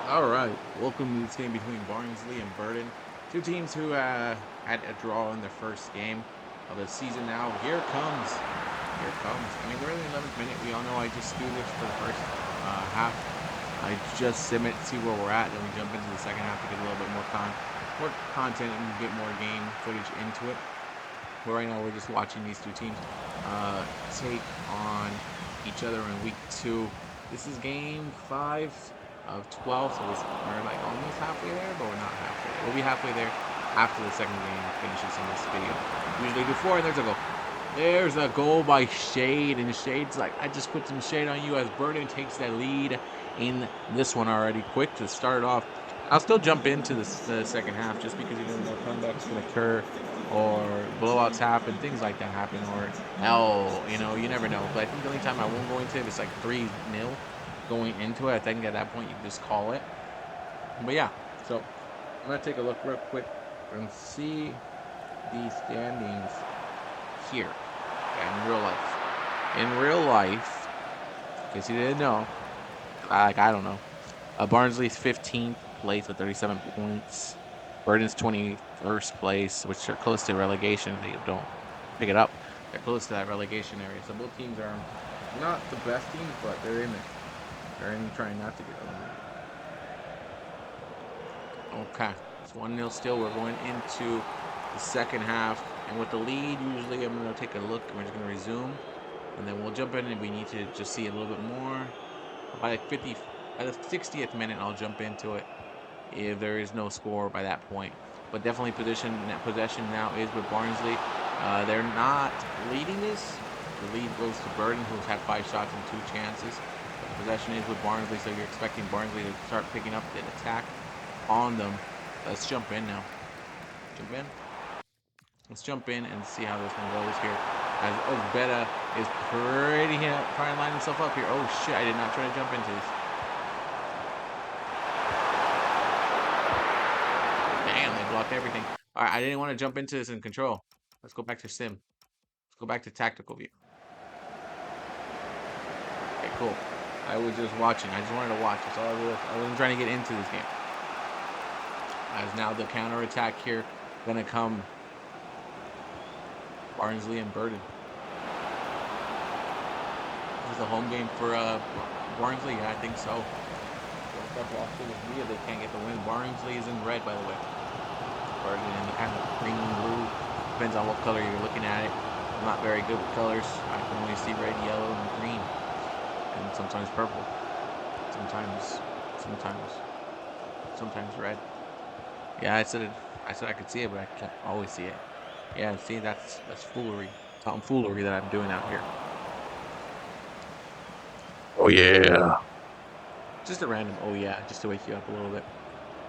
All right, welcome to this game between Barnsley and Burton. Two teams who had a draw in their first game of the season. Now here comes. I mean, we're in the 11th minute. We all know I just do this for the first half. I just sim it, see where we're at, then we jump into the second half to get a little bit more content and a bit more game footage into it. But right now we're just watching these two teams take on each other in week 2. This is game 5 of 12, so we're like almost halfway there, but we're not halfway there. We'll be halfway there after the second game finishes in this video. Usually do 4, and there's a goal. There's a goal by Shade, and Shade's like, I just put some shade on you as Burton takes that lead in this one already. Quick to start off. I'll still jump into the second half just because you never know comebacks can occur or blowouts happen, things like that happen, or hell, you never know. But I think the only time I won't go into it is like 3-0 going into it. I think at that point you can just call it. But yeah, so I'm gonna take a look real quick and see the standings here in real life. In real life, in case you didn't know, I don't know. Barnsley's 15th place with 37 points. Burton's 21st place, which are close to relegation. They don't pick it up. They're close to that relegation area. So both teams are not the best teams, but they're in it. They're in trying not to get eliminated. Okay, it's 1-0 still. We're going into the second half. And with the lead, usually I'm going to take a look. We're just going to resume. And then we'll jump in if we need to just see a little bit more. By the 60th minute, I'll jump into it if there is no score by that point. But definitely possession now is with Barnsley. They're not leading this. The lead goes to Burton, who's had 5 shots and 2 chances. But the possession is with Barnsley, so you're expecting Barnsley to start picking up the attack on them. Let's jump in now. Let's jump in and see how this one goes here. As Ogbeta is trying to line himself up here. Oh shit, I did not try to jump into this. Damn, they blocked everything. Alright, I didn't want to jump into this in control. Let's go back to sim. Let's go back to tactical view. Okay, cool. I was just watching. I just wanted to watch. That's all I was. I wasn't trying to get into this game. As now the counter attack here gonna come. Barnsley and Burton. This is a home game for Barnsley. Yeah, I think so. They can't get the win. Barnsley is in red, by the way. Burton in the kind of green blue. Depends on what color you're looking at it. I'm not very good with colors. I can only see red, yellow, and green, and sometimes purple. Sometimes red. Yeah, I said I could see it, but I can't always see it. Yeah, see, that's foolery. Tomfoolery that I'm doing out here. Oh yeah. Just a random oh yeah, just to wake you up a little bit.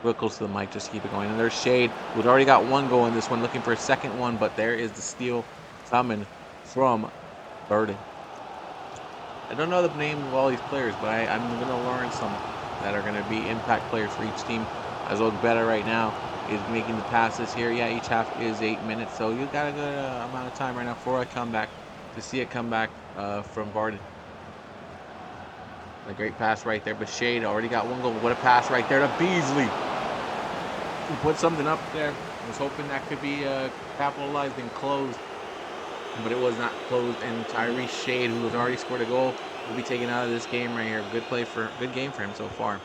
Real close to the mic, just to keep it going. And there's Shade, who's already got 1 goal in this one, looking for a second one, but there is the steal coming from Burton. I don't know the name of all these players, but I'm going to learn some that are going to be impact players for each team. As Ogbeta right now is making the passes here. Yeah, each half is 8 minutes, so you got a good amount of time right now for a comeback to see it come back from Barton. A great pass right there, but Shade already got 1 goal. What a pass right there to Beasley. He put something up there. I was hoping that could be capitalized and closed, but it was not closed. And Tyrese Shade, who has already scored a goal, will be taken out of this game right here. Good game for him so far.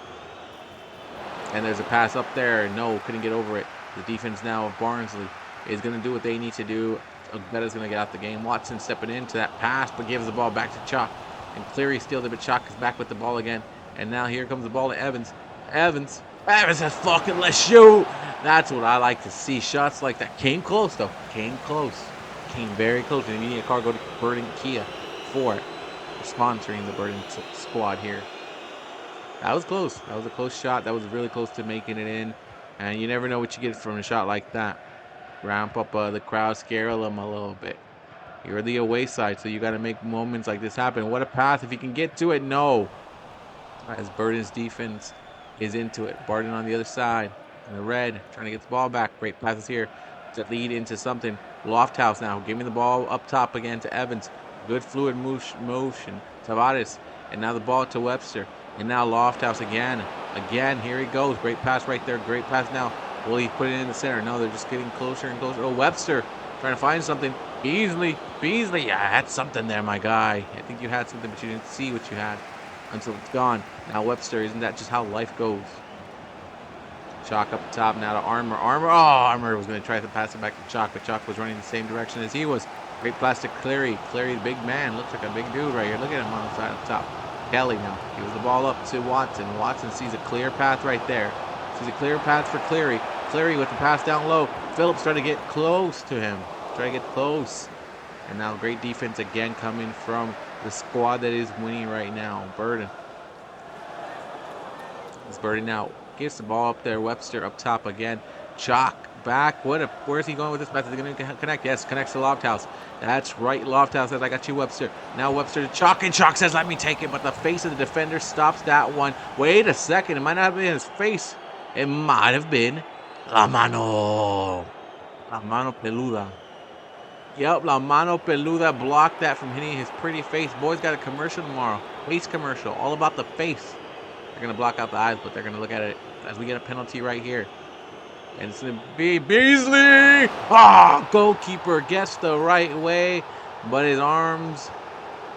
And there's a pass up there. No, couldn't get over it. The defense now of Barnsley is going to do what they need to do. Ogbeta's going to get out the game. Watson stepping into that pass, but gives the ball back to Chalk. And Cleary steals it, but Chalk is back with the ball again. And now here comes the ball to Evans. Evans says, fucking let's shoot. That's what I like to see. Shots like that. Came close, though. Came very close. And you need a car go to Burton Kia for sponsoring the Burton squad here. That was close. That was a close shot. That was really close to making it in. And you never know what you get from a shot like that. Ramp up the crowd, scare them a little bit. You're the away side, so you got to make moments like this happen. What a pass. If you can get to it, no. As Burton's defense is into it. Barton on the other side. In the red, trying to get the ball back. Great passes here to lead into something. Lofthouse now giving the ball up top again to Evans. Good motion. Tavares. And now the ball to Webster. And now Lofthouse again. Again, here he goes. Great pass right there. Great pass now. Will he put it in the center? No, they're just getting closer and closer. Oh, Webster trying to find something. Beasley. Yeah, had something there, my guy. I think you had something, but you didn't see what you had until it's gone. Now Webster, isn't that just how life goes? Chalk up top now to Armour. Armour. Oh, Armour was going to try to pass it back to Chalk, but Chalk was running the same direction as he was. Great plastic Cleary. Cleary, the big man. Looks like a big dude right here. Look at him on the side up top. Kelly now. Gives the ball up to Watson. Watson sees a clear path right there. Sees a clear path for Cleary. Cleary with the pass down low. Phillips trying to get close to him. Try to get close. And now great defense again coming from the squad that is winning right now. Burton. It's Burton now. Gives the ball up there. Webster up top again. Chalk back. Where's he going with this method? Is he going to connect? Yes, connects to Lofthouse. That's right. Lofthouse says, I got you, Webster. Now Webster to Chalk, and Chalk says, let me take it. But the face of the defender stops that one. Wait a second. It might not have been his face. It might have been La Mano. La Mano Peluda. Yep, La Mano Peluda blocked that from hitting his pretty face. Boys got a commercial tomorrow. Face commercial. All about the face. They're going to block out the eyes, but they're going to look at it as we get a penalty right here. And it's going to be Beasley. Ah, goalkeeper gets the right way, but his arms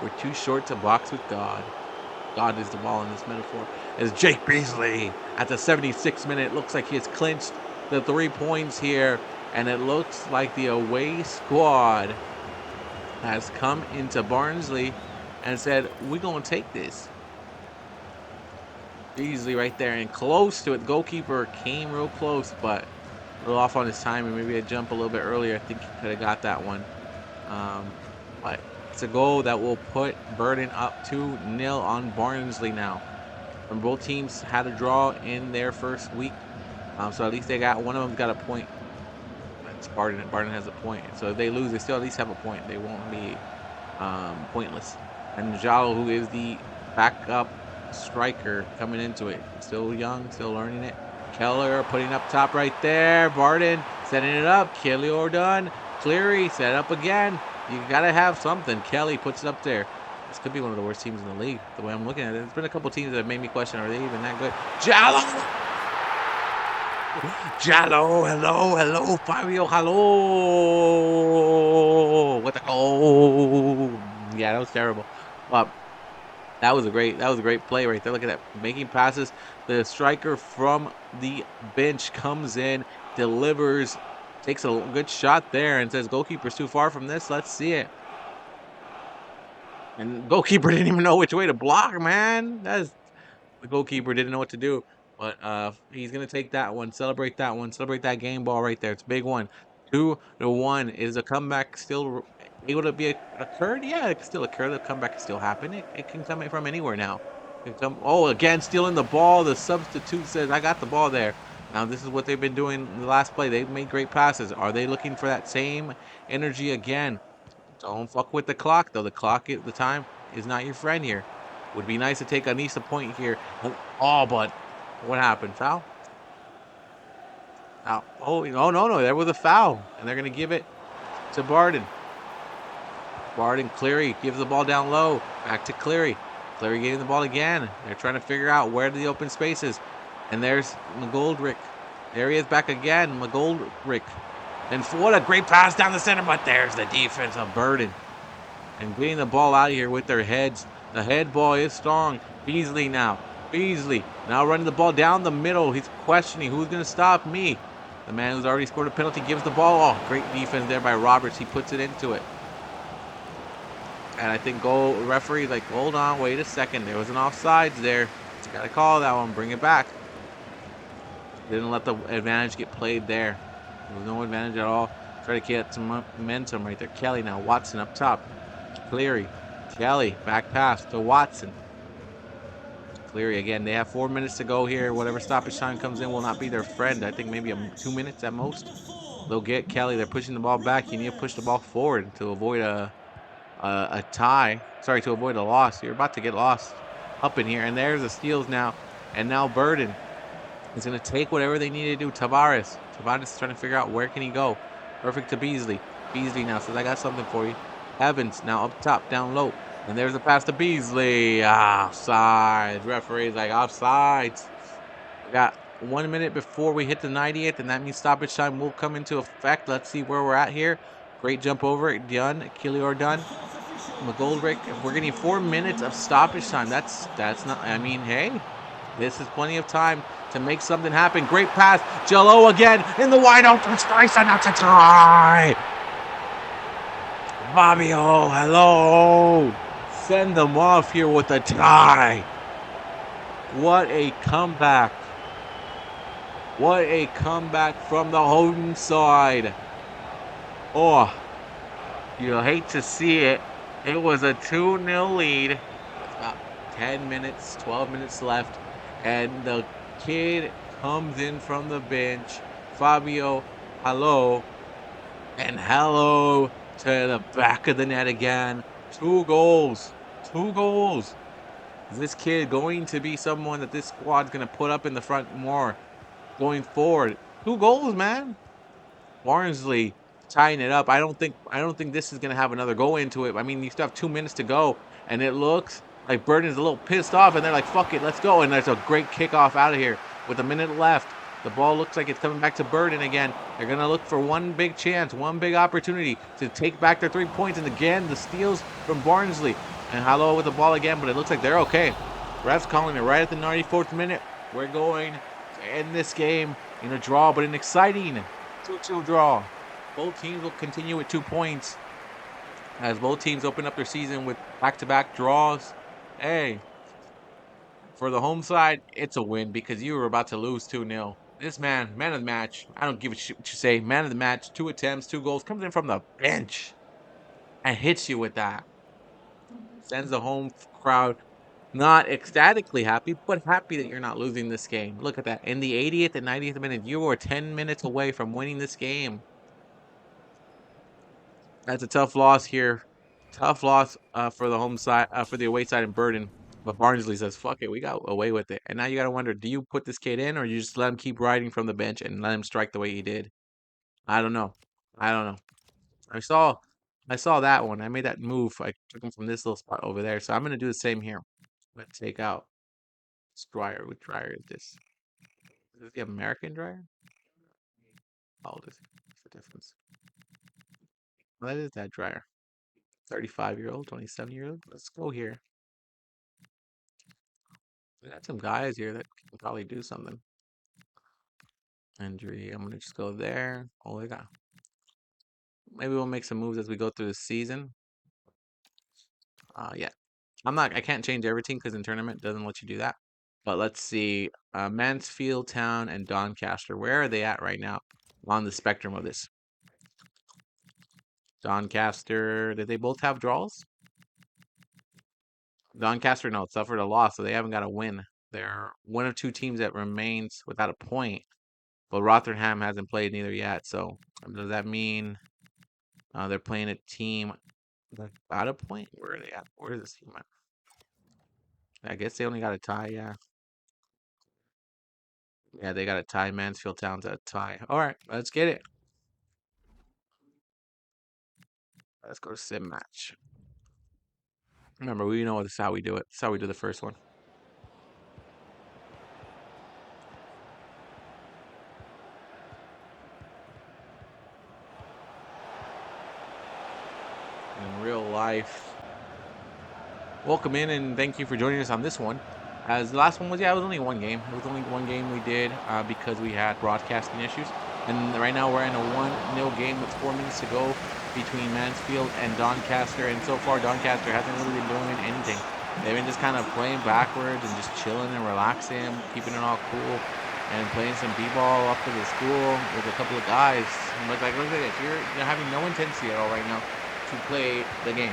were too short to box with God. God is the ball in this metaphor. As Jake Beasley at the 76th minute, looks like he has clinched the 3 points here. And it looks like the away squad has come into Barnsley and said, we're going to take this. Beasley right there and close to it. Goalkeeper came real close, but a little off on his timing. Maybe a jump a little bit earlier. I think he could have got that one. But it's a goal that will put Burton up 2-0 on Barnsley now. And both teams had a draw in their first week. So at least they got, one of them got a point. That's Barton. Barton has a point. So if they lose, they still at least have a point. They won't be pointless. And Jalo, who is the backup striker coming into it. Still young, still learning it. Keller putting up top right there. Barton setting it up. Kelly Ordon. Cleary set up again. You got to have something. Kelly puts it up there. This could be one of the worst teams in the league, the way I'm looking at it. There's been a couple teams that have made me question, are they even that good? Jallo! Jallo, hello, Fabio, hello! What the, oh! Yeah, that was terrible. That was a great play right there. Look at that, making passes. The striker from the bench comes in, delivers, takes a good shot there, and says, "Goalkeeper's too far from this. Let's see it." And the goalkeeper didn't even know which way to block, man. The goalkeeper didn't know what to do. But he's gonna take that one, celebrate that game ball right there. It's a big one. 2-1. Is a comeback still able to be occurred? Yeah, it can still occur. The comeback can still happen. It can come from anywhere now. It can come, oh, again, stealing the ball. The substitute says, I got the ball there. Now, this is what they've been doing in the last play. They've made great passes. Are they looking for that same energy again? Don't fuck with the clock, though. The time is not your friend here. Would be nice to take at least a point here. Oh, but what happened? Foul? Oh, no. There was a foul. And they're going to give it to Barton. Cleary gives the ball down low. Back to Cleary. Cleary getting the ball again. They're trying to figure out where the open space is. And there's McGoldrick. There he is back again. McGoldrick. And what a great pass down the center. But there's the defense of Burton. And getting the ball out of here with their heads. The head ball is strong. Beasley now running the ball down the middle. He's questioning, who's going to stop me? The man who's already scored a penalty gives the ball. Oh, great defense there by Roberts. He puts it into it. And I think referee like, hold on, wait a second. There was an offsides there. You got to call that one. Bring it back. Didn't let the advantage get played there. There was no advantage at all. Try to get some momentum right there. Kelly now. Watson up top. Cleary. Kelly. Back pass to Watson. Cleary again. They have 4 minutes to go here. Whatever stoppage time comes in will not be their friend. I think maybe 2 minutes at most. They'll get Kelly. They're pushing the ball back. You need to push the ball forward to avoid a tie. Sorry, to avoid a loss. You're about to get lost up in here. And there's the steals now. And now Burton is going to take whatever they need to do. Tavares is trying to figure out where can he go. Perfect to Beasley. Beasley now says, I got something for you. Evans now up top, down low. And there's a pass to Beasley. Offside. Referee's like, offsides. We got 1 minute before we hit the 90th, and that means stoppage time will come into effect. Let's see where we're at here. Great jump over it. Done. Kilior done. McGoldrick. We're getting 4 minutes of stoppage time. That's not. I mean, hey, this is plenty of time to make something happen. Great pass. Jello again in the wide open space, and that's a try. Fabio, hello. Send them off here with a tie. What a comeback. What a comeback from the home side. Oh, you hate to see it. It was a 2-0 lead. With about 10 minutes, 12 minutes left. And the kid comes in from the bench. Fabio, hello. And hello to the back of the net again. 2 goals. 2 goals. Is this kid going to be someone that this squad's going to put up in the front more going forward? 2 goals, man. Barnsley tying it up. I don't think this is going to have another go into it. I mean, you still have 2 minutes to go, and it looks like Burton's a little pissed off, and they're like, fuck it, let's go. And there's a great kickoff out of here with a minute left. The ball looks like it's coming back to Burton again. They're going to look for one big chance, one big opportunity to take back their 3 points. And again, the steals from Barnsley. And Hallow with the ball again, but it looks like they're okay. Ref's calling it right at the 94th minute. We're going to end this game in a draw, but an exciting 2-2 draw. Both teams will continue with 2 points as both teams open up their season with back-to-back draws. Hey, for the home side, it's a win because you were about to lose 2-0. This man of the match, I don't give a shit what you say, man of the match, 2 attempts, 2 goals, comes in from the bench and hits you with that. Sends the home crowd not ecstatically happy, but happy that you're not losing this game. Look at that. In the 80th and 90th minute, you were 10 minutes away from winning this game. That's a tough loss here. Tough loss for the home side, for the away side in Burton. But Barnsley says, fuck it, we got away with it. And now you got to wonder, do you put this kid in or you just let him keep riding from the bench and let him strike the way he did? I don't know. I saw that one. I made that move. I took him from this little spot over there. So I'm going to do the same here. Let's take out this dryer. What dryer is this? Is this the American dryer? How old is it? What's the difference? Well, that is that dryer. 35-year-old, 27-year-old. Let's go here. We got some guys here that can probably do something. Injury. I'm gonna just go there. Oh, we got. Maybe we'll make some moves as we go through the season. Yeah. I can't change everything because in tournament doesn't let you do that. But let's see. Mansfield Town and Doncaster. Where are they at right now on the spectrum of this? Doncaster. Did they both have draws? Doncaster, no, suffered a loss, so they haven't got a win. They're one of 2 teams that remains without a point. But Rotherham hasn't played neither yet. So does that mean they're playing a team without a point? Where are they at? Where is this team at? I guess they only got a tie, yeah. Yeah, they got a tie. Mansfield Town's a tie. All right, let's get it. Let's go to sim match. Remember, we know this is how we do it. This is how we do the first one. In real life. Welcome in and thank you for joining us on this one. As the last one was, it was only 1 game. It was only 1 game we did because we had broadcasting issues. And right now we're in a 1-0 game with 4 minutes to go between Mansfield and Doncaster. And so far, Doncaster hasn't really been doing anything. They've been just kind of playing backwards and just chilling and relaxing, keeping it all cool, and playing some b-ball up to the school with a couple of guys. And look at this. You're having no intensity at all right now to play the game.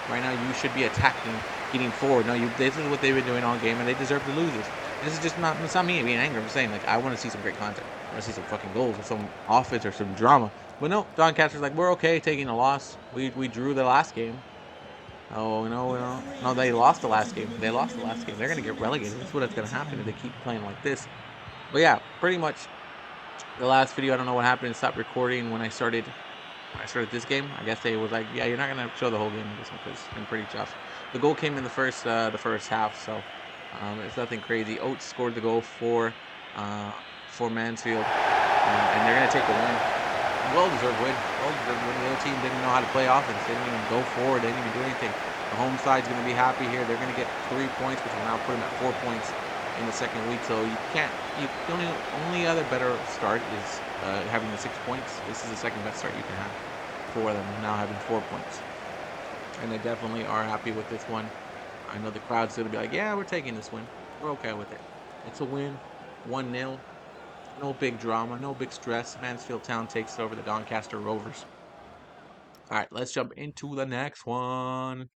Right now, you should be attacking, getting forward. No, this is what they've been doing all game, and they deserve to lose this. This is just not, it's not me being angry. I'm just saying, like, I want to see some great content. I want to see some fucking goals or some offense or some drama. But no, Doncaster's like, we're okay taking a loss. We drew the last game. Oh, no, they lost the last game. They lost the last game. They're going to get relegated. That's what's going to happen if they keep playing like this. But yeah, pretty much the last video, I don't know what happened. It stopped recording when I started this game. I guess they was like, yeah, you're not gonna show the whole game in this one because it's been pretty tough. The goal came in the first half, so It's nothing crazy. Oates scored the goal for Mansfield, and they're gonna take the win. Well-deserved win. Well-deserved win. The other team didn't know how to play offense. They didn't even go forward. They didn't even do anything. The home side's going to be happy here. They're going to get 3 points, which will now put them at 4 points in the second week. So you can't. The only other better start is having the 6 points. This is the second best start you can have for them, now having 4 points. And they definitely are happy with this one. I know the crowd's going to be like, yeah, we're taking this win. We're okay with it. It's a win, 1-0. No big drama, no big stress. Mansfield Town takes over the Doncaster Rovers. All right, let's jump into the next one.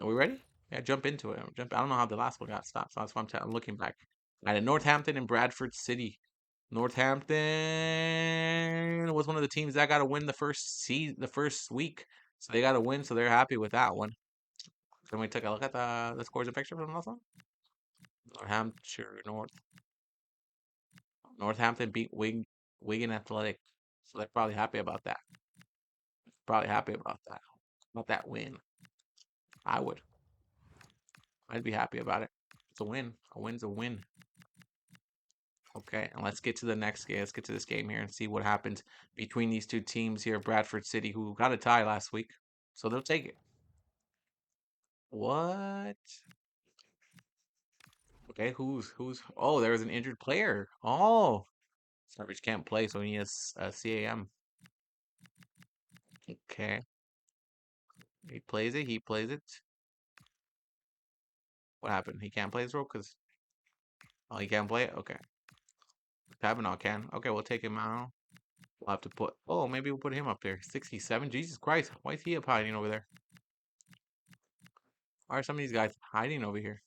Are we ready? Yeah, jump into it. I don't know how the last one got stopped, so that's why I'm looking back. All right, Northampton and Bradford City. Northampton was one of the teams that got to win the first week, so they got to win. So they're happy with that one. Can we take a look at the scores and picture from the last one? Northampton beat Wigan Athletic, so they're probably happy about that. Probably happy about that win. I would. I'd be happy about it. It's a win. A win's a win. Okay, and let's get to the next game. Let's get to this game here and see what happens between these two teams here. Bradford City, who got a tie last week, so they'll take it. What? Okay, who's? Oh, there was an injured player. Oh, Savage can't play, so he needs a CAM. Okay, he plays it. He plays it. What happened? He can't play his role because he can't play it. Okay, Kavanaugh can. Okay, we'll take him out. We'll have to put. Oh, maybe we'll put him up there. 67. Jesus Christ, why is he up hiding over there? Why are some of these guys hiding over here?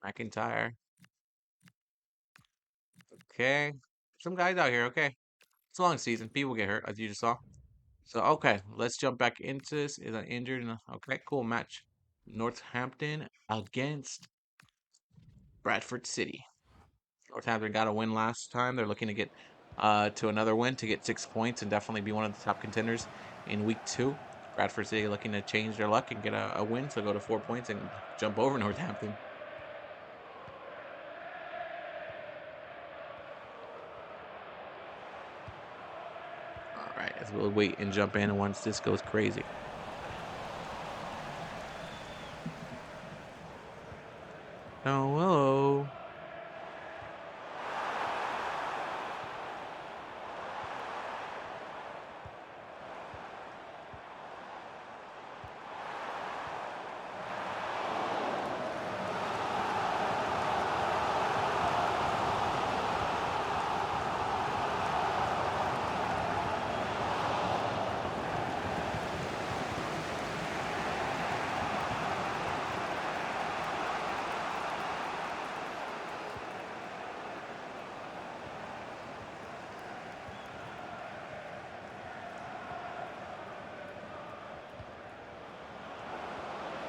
McIntyre. Okay. Some guys out here. Okay. It's a long season. People get hurt, as you just saw. So, okay. Let's jump back into this. Is I injured? Okay, cool match. Northampton against Bradford City. Northampton got a win last time. They're looking to get to another win to get 6 points and definitely be one of the top contenders in week 2. Bradford City looking to change their luck and get a win, so go to 4 points and jump over Northampton. All right, as we'll wait and jump in once this goes crazy. Oh, hello.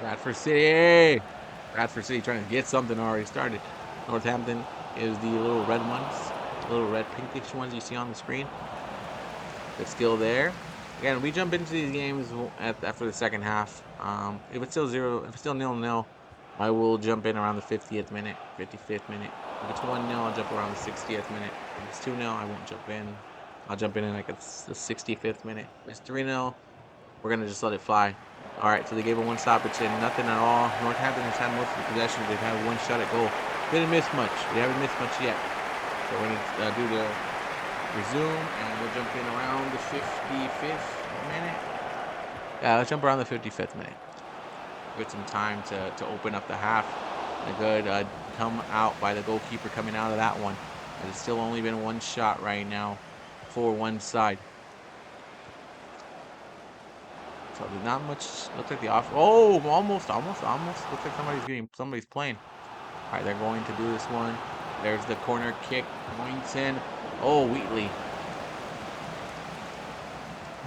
Bradford City. Bradford City trying to get something already started. Northampton is the little red ones, little red pinkish ones you see on the screen. Good skill there. Again, we jump into these games after the second half. If it's still 0-0, I will jump in around the 50th minute, 55th minute. If it's 1-0, I'll jump around the 60th minute. If it's 2-0, I won't jump in. I'll jump in like it's the 65th minute. If it's 3-0, we're gonna just let it fly. All right, so they gave a one stoppage and nothing at all. Northampton has had most of the possession. They've had one shot at goal. Didn't miss much. They haven't missed much yet. So we're gonna do the resume, and we'll jump in around the 55th minute. Yeah, let's jump around the 55th minute. Give it some time to open up the half. A good come out by the goalkeeper coming out of that one. It's still only been one shot right now for one side. So there's not much. Looks like the off. Oh, almost. Looks like somebody's playing. All right, they're going to do this one. There's the corner kick. Points in. Oh, Wheatley.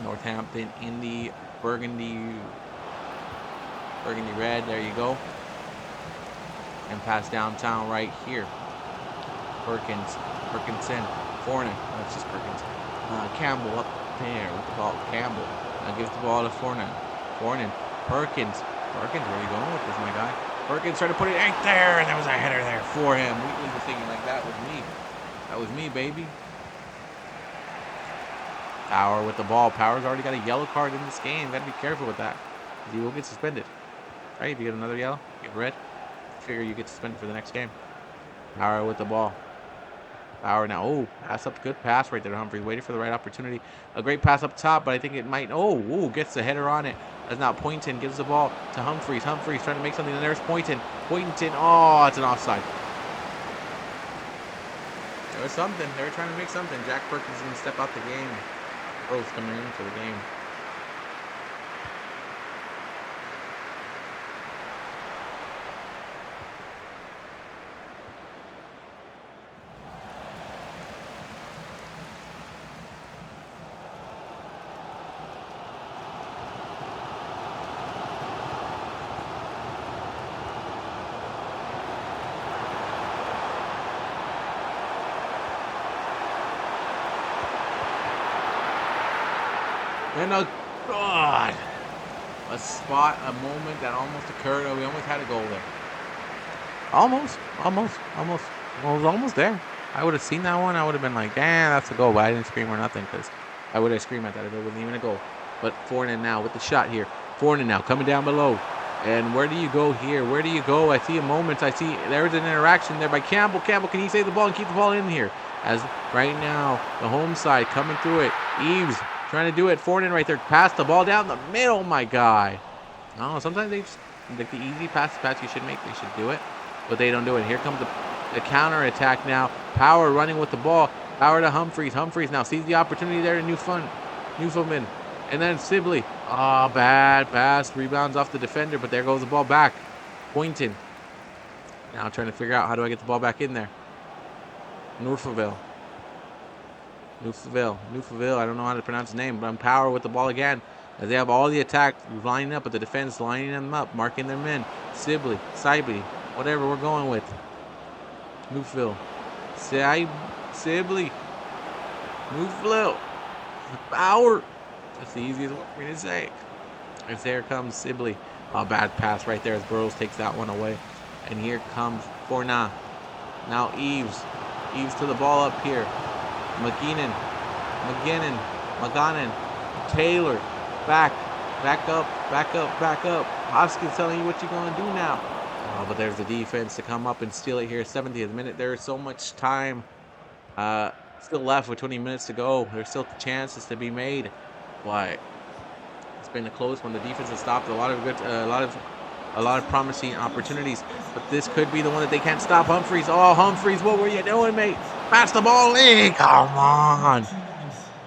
Northampton in the burgundy red. There you go. And pass downtown right here. Perkinson. Fornan. That's just Perkins. Campbell up there with the ball. Campbell. Gives the ball to Fornan. Perkins. Where are you going with this, my guy? Perkins tried to put it right there, and there was a header there for him. Wheatley was thinking like, that was me. That was me, baby. Power with the ball. Power's already got a yellow card in this game. Got to be careful with that. He will get suspended. Right? If you get another yellow, you get red. Figure you get suspended for the next game. Power with the ball. Power now. Oh, pass up. Good pass right there to Humphries. Waiting for the right opportunity. A great pass up top, but I think it might. Oh, gets the header on it. That's not Poynton. Gives the ball to Humphries. Humphries trying to make something. And there's Poynton. Poynton. Oh, it's an offside. There was something. They were trying to make something. Jack Perkins going to step out the game. Both coming into the game. And a spot, a moment that almost occurred. We almost had a goal there. Almost. Well, it was almost there. I would have seen that one. I would have been like, damn, that's a goal. But I didn't scream or nothing because I would have screamed at that if it wasn't even a goal. But Fornan now with the shot here. Fornan now coming down below. And where do you go here? Where do you go? I see a moment. I see there's an interaction there by Campbell. Campbell, can he save the ball and keep the ball in here? As right now, the home side coming through it. Eves trying to do it. Fornan right there. Pass the ball down the middle, my guy. Oh, sometimes they just, like the easy pass you should make, they should do it. But they don't do it. Here comes the counter attack now. Power running with the ball. Power to Humphries. Humphries now sees the opportunity there to Newfoundland. And then Sibley. Oh, bad pass. Rebounds off the defender, but there goes the ball back. Poynton. Now trying to figure out how do I get the ball back in there. Newfoundland. I don't know how to pronounce his name, but I'm Power with the ball again. As they have all the attack lining up, but the defense lining them up, marking their men. Sibley, whatever we're going with. Newfield. Sibley. Newfield. Power. That's the easiest one for me to say. As there comes Sibley. A bad pass right there as Burrows takes that one away. And here comes Forna. Now Eves. Eves to the ball up here. McGinnon. Taylor. Back up. Hoskins telling you what you're going to do now. Oh, but there's the defense to come up and steal it here. 70th minute. There is so much time still left with 20 minutes to go. There's still chances to be made. But it's been a close one. The defense has stopped a lot of promising opportunities. But this could be the one that they can't stop. Humphries. Oh, Humphries, what were you doing, mate? Pass the ball in. Come on.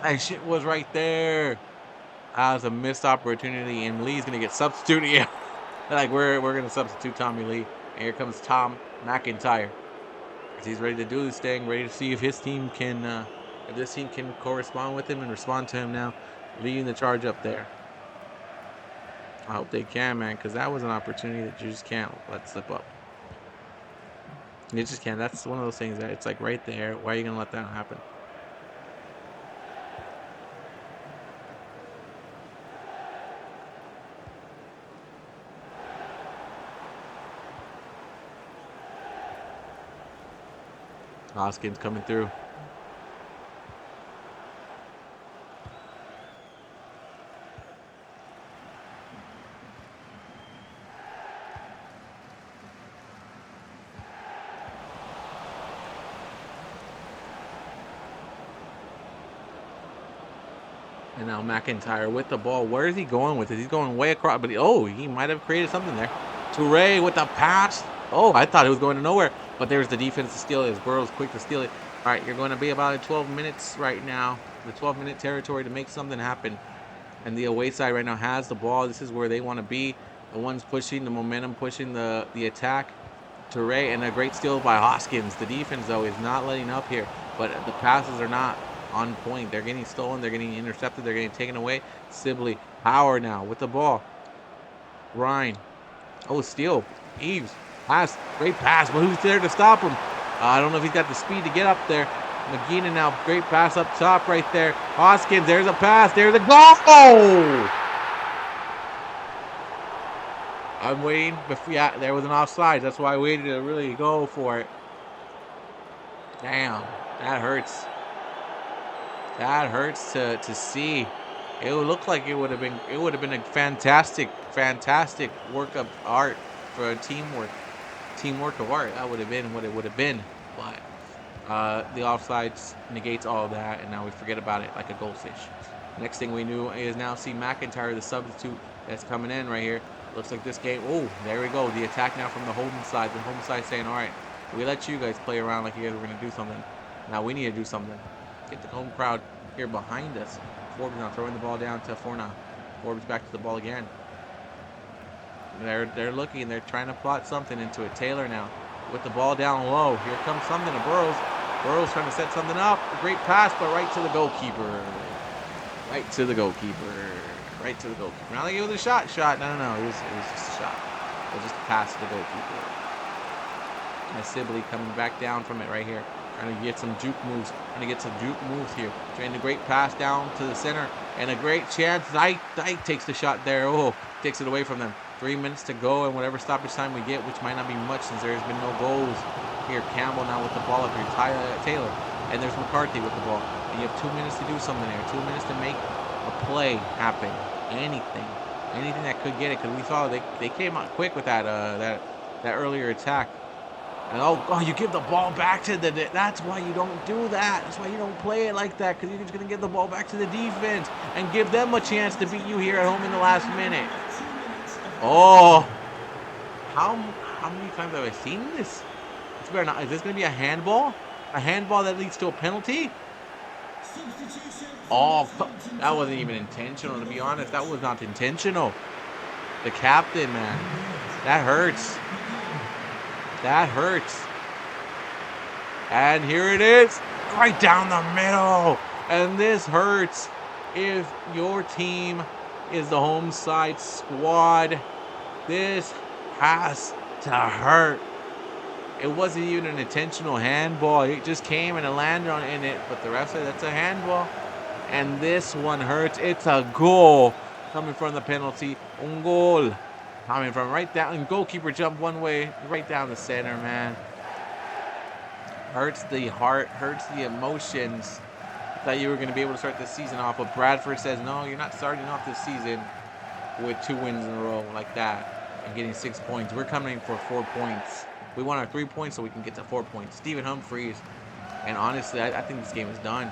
That shit was right there. That was a missed opportunity, and Lee's gonna get substituted. Yeah, like we're gonna substitute Tommy Lee. And here comes Tom McIntyre. He's ready to do this thing, ready to see if his team can, if this team can correspond with him and respond to him now, leading the charge up there. I hope they can, man, because that was an opportunity that you just can't let slip up. You just can't. That's one of those things that it's like right there. Why are you gonna let that happen? Hoskins coming through. And now McIntyre with the ball. Where is he going with it? He's going way across, but he might have created something there. Toure with the pass. Oh, I thought it was going to nowhere. But there's the defense to steal it. As Burrow's quick to steal it. All right, you're going to be about 12 minutes right now. The 12-minute territory to make something happen. And the away side right now has the ball. This is where they want to be. The ones pushing, the momentum pushing the attack. Toure, and a great steal by Hoskins. The defense, though, is not letting up here. But the passes are not on point. They're getting stolen. They're getting intercepted. They're getting taken away. Sibley, Power now with the ball. Ryan. Oh, steal. Eves. Pass. Great pass. But who's there to stop him? I don't know if he's got the speed to get up there. McGinnon now. Great pass up top right there. Hoskins. There's a pass. There's a goal. I'm waiting. Yeah, there was an offside. That's why I waited to really go for it. Damn, that hurts. That hurts to see. It would look like it would have been a fantastic work of art for teamwork of art. That would have been what it would have been. But the offsides negates all of that, and now we forget about it like a goldfish. Next thing we knew is now see McIntyre, the substitute that's coming in right here. Looks like this game. Oh, there we go. The attack now from the home side. The home side saying, all right, we let you guys play around like you guys were going to do something. Now we need to do something. Get the home crowd here behind us. Forbes now throwing the ball down to Forna. Forbes back to the ball again. They're looking. They're trying to plot something into it. Taylor now with the ball down low. Here comes something to Burrows. Burrows trying to set something up. A great pass, but right to the goalkeeper. Right to the goalkeeper. Right to the goalkeeper. Not like it was a shot. No. It was just a shot. It was just a pass to the goalkeeper. And Sibley coming back down from it right here. Trying to get some juke moves. Here. Trying a great pass down to the center. And a great chance. Dyke takes the shot there. Oh, takes it away from them. 3 minutes to go, and whatever stoppage time we get, which might not be much since there's been no goals. Here, Campbell now with the ball up here. Taylor. And there's McCarthy with the ball. And you have 2 minutes to do something there. 2 minutes to make a play happen. Anything that could get it, because we saw they came out quick with that earlier attack. And oh, you give the ball back to that's why you don't do that. That's why you don't play it like that, because you're just going to give the ball back to the defense and give them a chance to beat you here at home in the last minute. Oh, how many times have I seen this? It's better not. Is this going to be a handball? A handball that leads to a penalty? Oh, that wasn't even intentional, to be honest. That was not intentional. The captain, man. That hurts. That hurts. And here it is. Right down the middle. And this hurts. If your team is the home side squad, this has to hurt. It wasn't even an intentional handball. It just came and it landed on in it. But the ref said that's a handball. And this one hurts. It's a goal coming from the penalty. Un goal. Coming from right down. And goalkeeper jumped one way. Right down the center, man. Hurts the heart. Hurts the emotions. Thought you were going to be able to start this season off. But Bradford says, no, you're not starting off this season with 2 wins in a row like that. And getting 6 points. We're coming for 4 points. We want our 3 points so we can get to 4 points. Stephen Humphreys. And honestly, I think this game is done.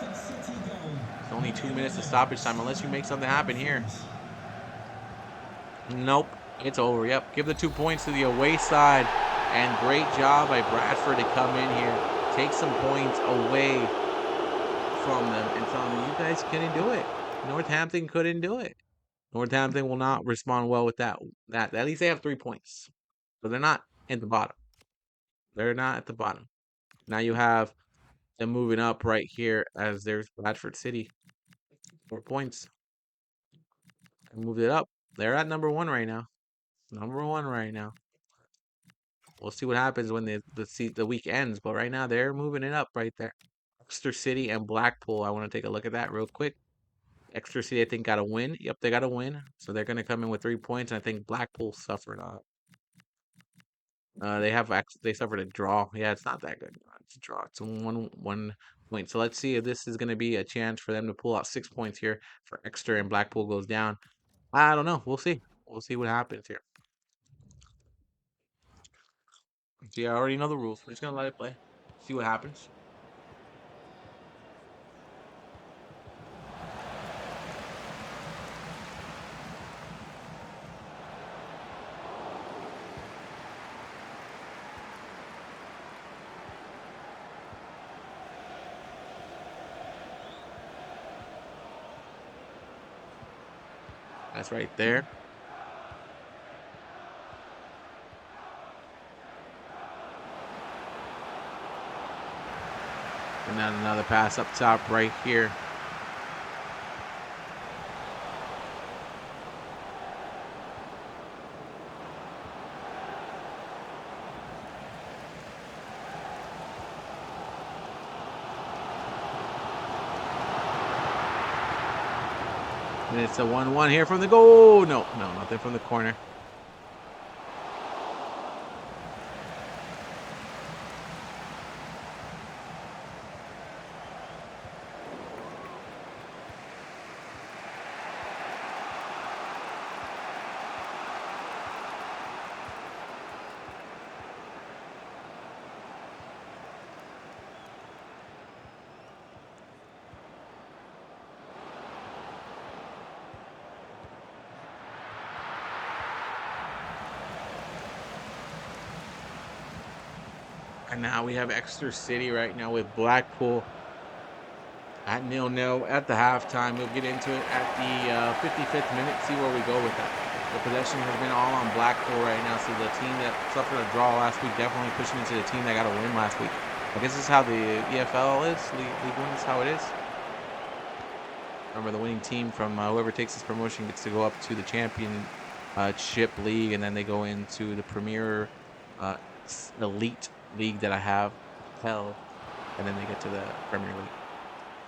It's only 2 minutes of stoppage time unless you make something happen here. Nope. It's over. Yep. Give the 2 points to the away side. And great job by Bradford to come in here. Take some points away from them and tell them you guys couldn't do it. Northampton couldn't do it. Northampton will not respond well with that. At least they have 3 points. But they're not at the bottom. They're not at the bottom. Now you have them moving up right here as there's Bradford City. 4 points. I moved it up. They're at number 1 right now. Number 1 right now. We'll see what happens when the week ends. But right now they're moving it up right there. Exeter City and Blackpool. I want to take a look at that real quick. Exeter City, I think, got a win. Yep, they got a win. So they're going to come in with 3 points. And I think Blackpool suffered. They suffered a draw. Yeah, it's not that good. It's a draw. It's one point. So let's see if this is going to be a chance for them to pull out 6 points here for Exeter and Blackpool goes down. I don't know. We'll see. We'll see what happens here. See, I already know the rules. We're just going to let it play. See what happens. That's right there. And then another pass up top right here. And it's a 1-1 here from the goal. No, nothing from the corner. And now we have Exeter City right now with Blackpool at 0-0 at the halftime. We'll get into it at the 55th minute, see where we go with that. The possession has been all on Blackpool right now, so the team that suffered a draw last week definitely pushing into the team that got a win last week. I guess this is how the EFL is. League One is how it is. Remember, the winning team from whoever takes this promotion gets to go up to the championship league, and then they go into the premier elite league that I have held, and then they get to the Premier League.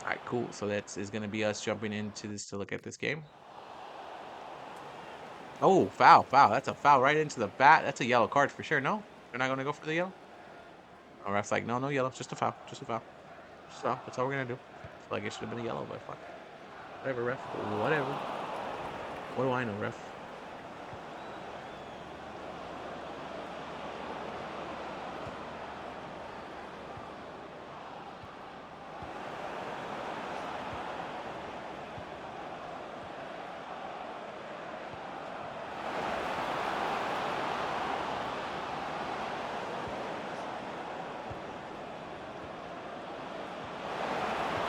All right, cool. So that's is going to be us jumping into this to look at this game. Oh, foul. That's a foul right into the bat. That's a yellow card for sure. No, they're not going to go for the yellow. Oh, ref's like, no yellow, just a foul, So that's all we're going to do. I feel like it should have been a yellow, but fuck. Whatever, ref. Whatever. What do I know, ref?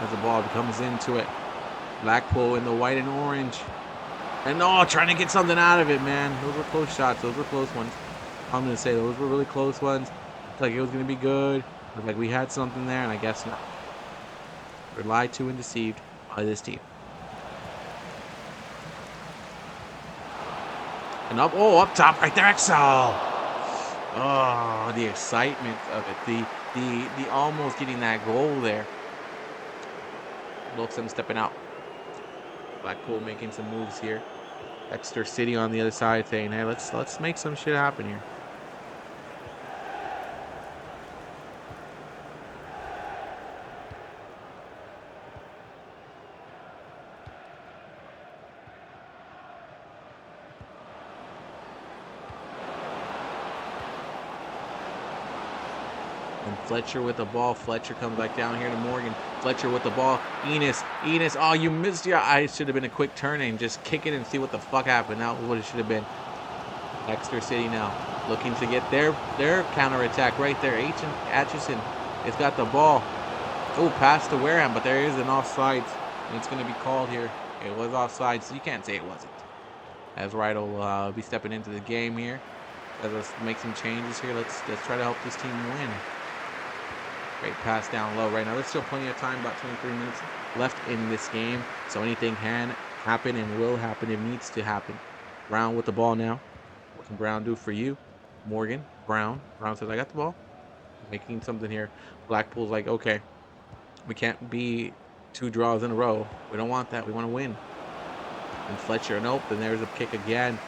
As the ball comes into it, Blackpool in the white and orange, and trying to get something out of it, man. Those were close shots. Those were close ones. I'm gonna say those were really close ones. Looked like it was gonna be good. Looked like we had something there, and I guess not. We're lied to and deceived by this team. And up top right there, Excel. Oh, the excitement of it. The almost getting that goal there. Looks them stepping out. Blackpool making some moves here. Exeter City on the other side saying, hey, let's make some shit happen here. And Fletcher with the ball. Fletcher comes back down here to Morgan. Fletcher with the ball. Enos. Oh, you missed your eyes. Should have been a quick turn and just kick it and see what the fuck happened. That was what it should have been. Exeter City now looking to get their counterattack right there. Atchison has got the ball. Oh, pass to Wareham, but there is an offsides. And it's going to be called here. It was offsides, so you can't say it wasn't. As Wright will be stepping into the game here. Let's make some changes here. Let's try to help this team win. Great pass down low right now. There's still plenty of time, about 23 minutes left in this game. So anything can happen and will happen. It needs to happen. Brown with the ball now. What can Brown do for you? Morgan, Brown. Brown says, I got the ball. Making something here. Blackpool's like, okay, we can't be 2 draws in a row. We don't want that. We want to win. And Fletcher, nope. And there's a kick again.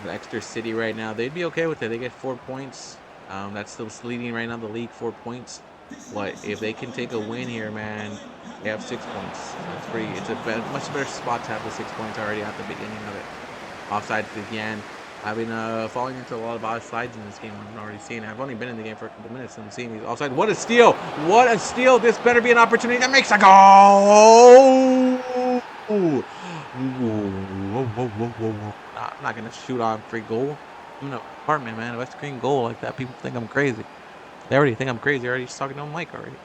The Exeter City right now, they'd be okay with it. They get 4 points. That's still leading right now the league, 4 points. But if they can take a win here, man, they have 6 points. It's a much better spot to have the 6 points already at the beginning of it. Offsides again. I've been falling into a lot of offsides in this game. I've already seen it. I've only been in the game for a couple minutes and I'm seeing these offsides. What a steal! What a steal! This better be an opportunity that makes a goal! Whoa. I'm not gonna shoot on free goal. I'm in an apartment, man. If I scream goal like that, people think I'm crazy. They already think I'm crazy. They're already just talking to a mic already.